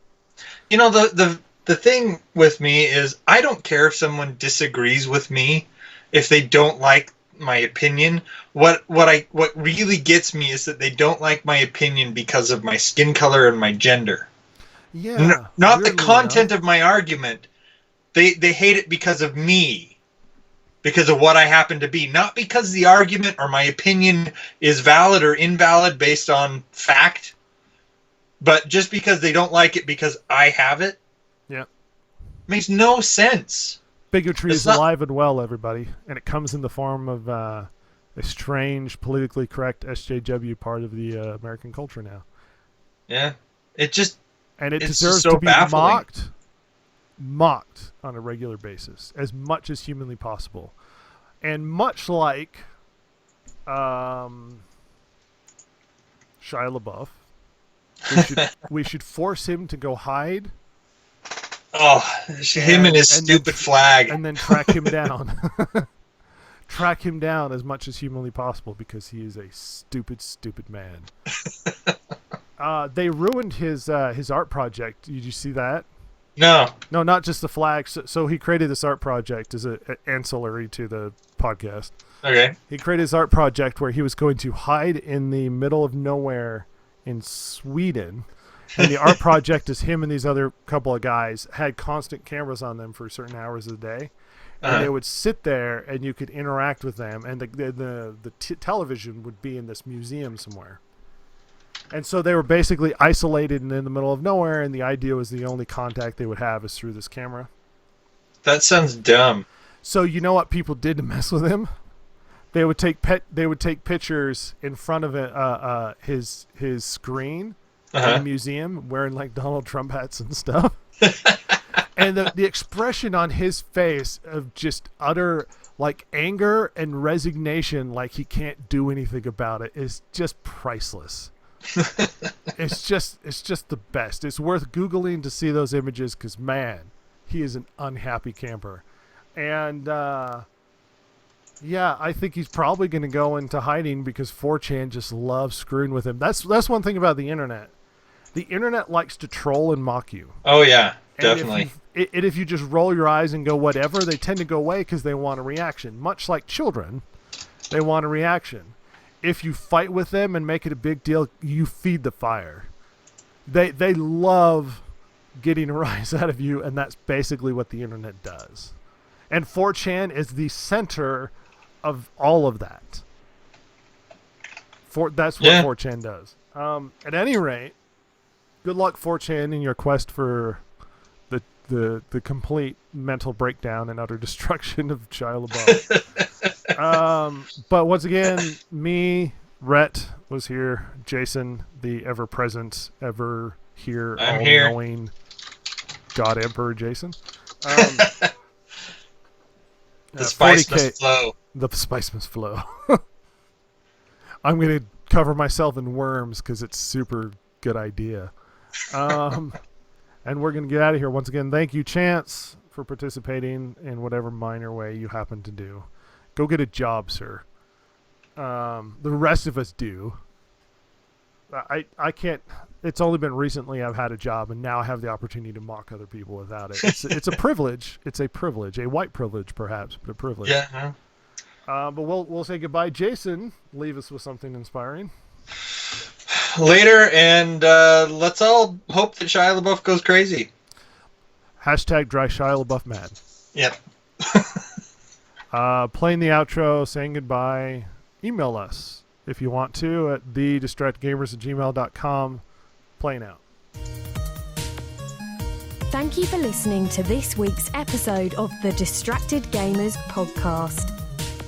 You know, the thing with me is I don't care if someone disagrees with me if they don't like my opinion. What really gets me is that they don't like my opinion because of my skin color and my gender. Yeah. Not the content of my argument. They hate it because of me. Because of what I happen to be. Not because the argument or my opinion is valid or invalid based on fact. But just because they don't like it because I have it. Yeah. Makes no sense. Bigotry is alive and well, everybody. And it comes in the form of a strange, politically correct SJW part of the American culture now. Yeah. It just... And it deserves to be mocked on a regular basis, as much as humanly possible. And much like Shia LaBeouf, we should force him to go hide. Oh, him and his stupid flag. And then track him down. Track him down as much as humanly possible because he is a stupid, stupid man. They ruined his art project. Did you see that? No, not just the flag. So he created this art project as an ancillary to the podcast. Okay. He created his art project where he was going to hide in the middle of nowhere in Sweden. And the art project is him and these other couple of guys had constant cameras on them for certain hours of the day. And they would sit there and you could interact with them. And the television would be in this museum somewhere. And so they were basically isolated and in the middle of nowhere, and the idea was the only contact they would have is through this camera. That sounds dumb. So you know what people did to mess with him? They would take pictures in front of his screen in the museum, wearing like Donald Trump hats and stuff. And the expression on his face of just utter like anger and resignation, like he can't do anything about it, is just priceless. It's just the best. It's worth Googling to see those images because, man, he is an unhappy camper. And yeah, I think he's probably going to go into hiding because 4chan just loves screwing with him. That's one thing about the internet. The internet likes to troll and mock you. Oh yeah, definitely. And if you just roll your eyes and go whatever, they tend to go away because they want a reaction. Much like children, they want a reaction. If you fight with them and make it a big deal, you feed the fire. They love getting a rise out of you, and that's basically what the internet does. And 4chan is the center of all of that. That's what 4chan does. At any rate, good luck, 4chan, in your quest for the complete mental breakdown and utter destruction of Shia LaBeouf. But once again, me, Rhett was here. Jason, the ever-present, ever-here, all-knowing God Emperor Jason. The spice must flow. The spice must flow. I'm going to cover myself in worms because it's super good idea. And we're going to get out of here. Once again, thank you, Chance, for participating in whatever minor way you happen to do. Go get a job, sir. The rest of us do. I can't. It's only been recently I've had a job, and now I have the opportunity to mock other people without it. It's a privilege. It's a privilege. A white privilege, perhaps, but a privilege. Yeah. But we'll say goodbye. Jason, leave us with something inspiring. Later, and let's all hope that Shia LaBeouf goes crazy. Hashtag dry Shia LaBeouf mad. Yep. Playing the outro, saying goodbye. Email us if you want to at thedistractedgamers@gmail.com. Playing out. Thank you for listening to this week's episode of the Distracted Gamers podcast.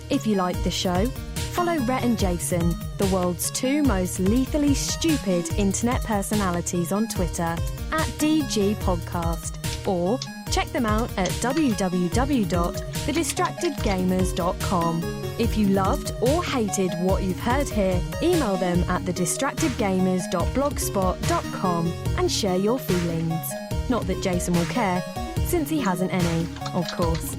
If you like the show, follow Rhett and Jason, the world's two most lethally stupid internet personalities, on Twitter at DG Podcast, or check them out at www.thedistractedgamers.com. If you loved or hated what you've heard here, email them at thedistractedgamers.blogspot.com and share your feelings. Not that Jason will care, since he hasn't any, of course.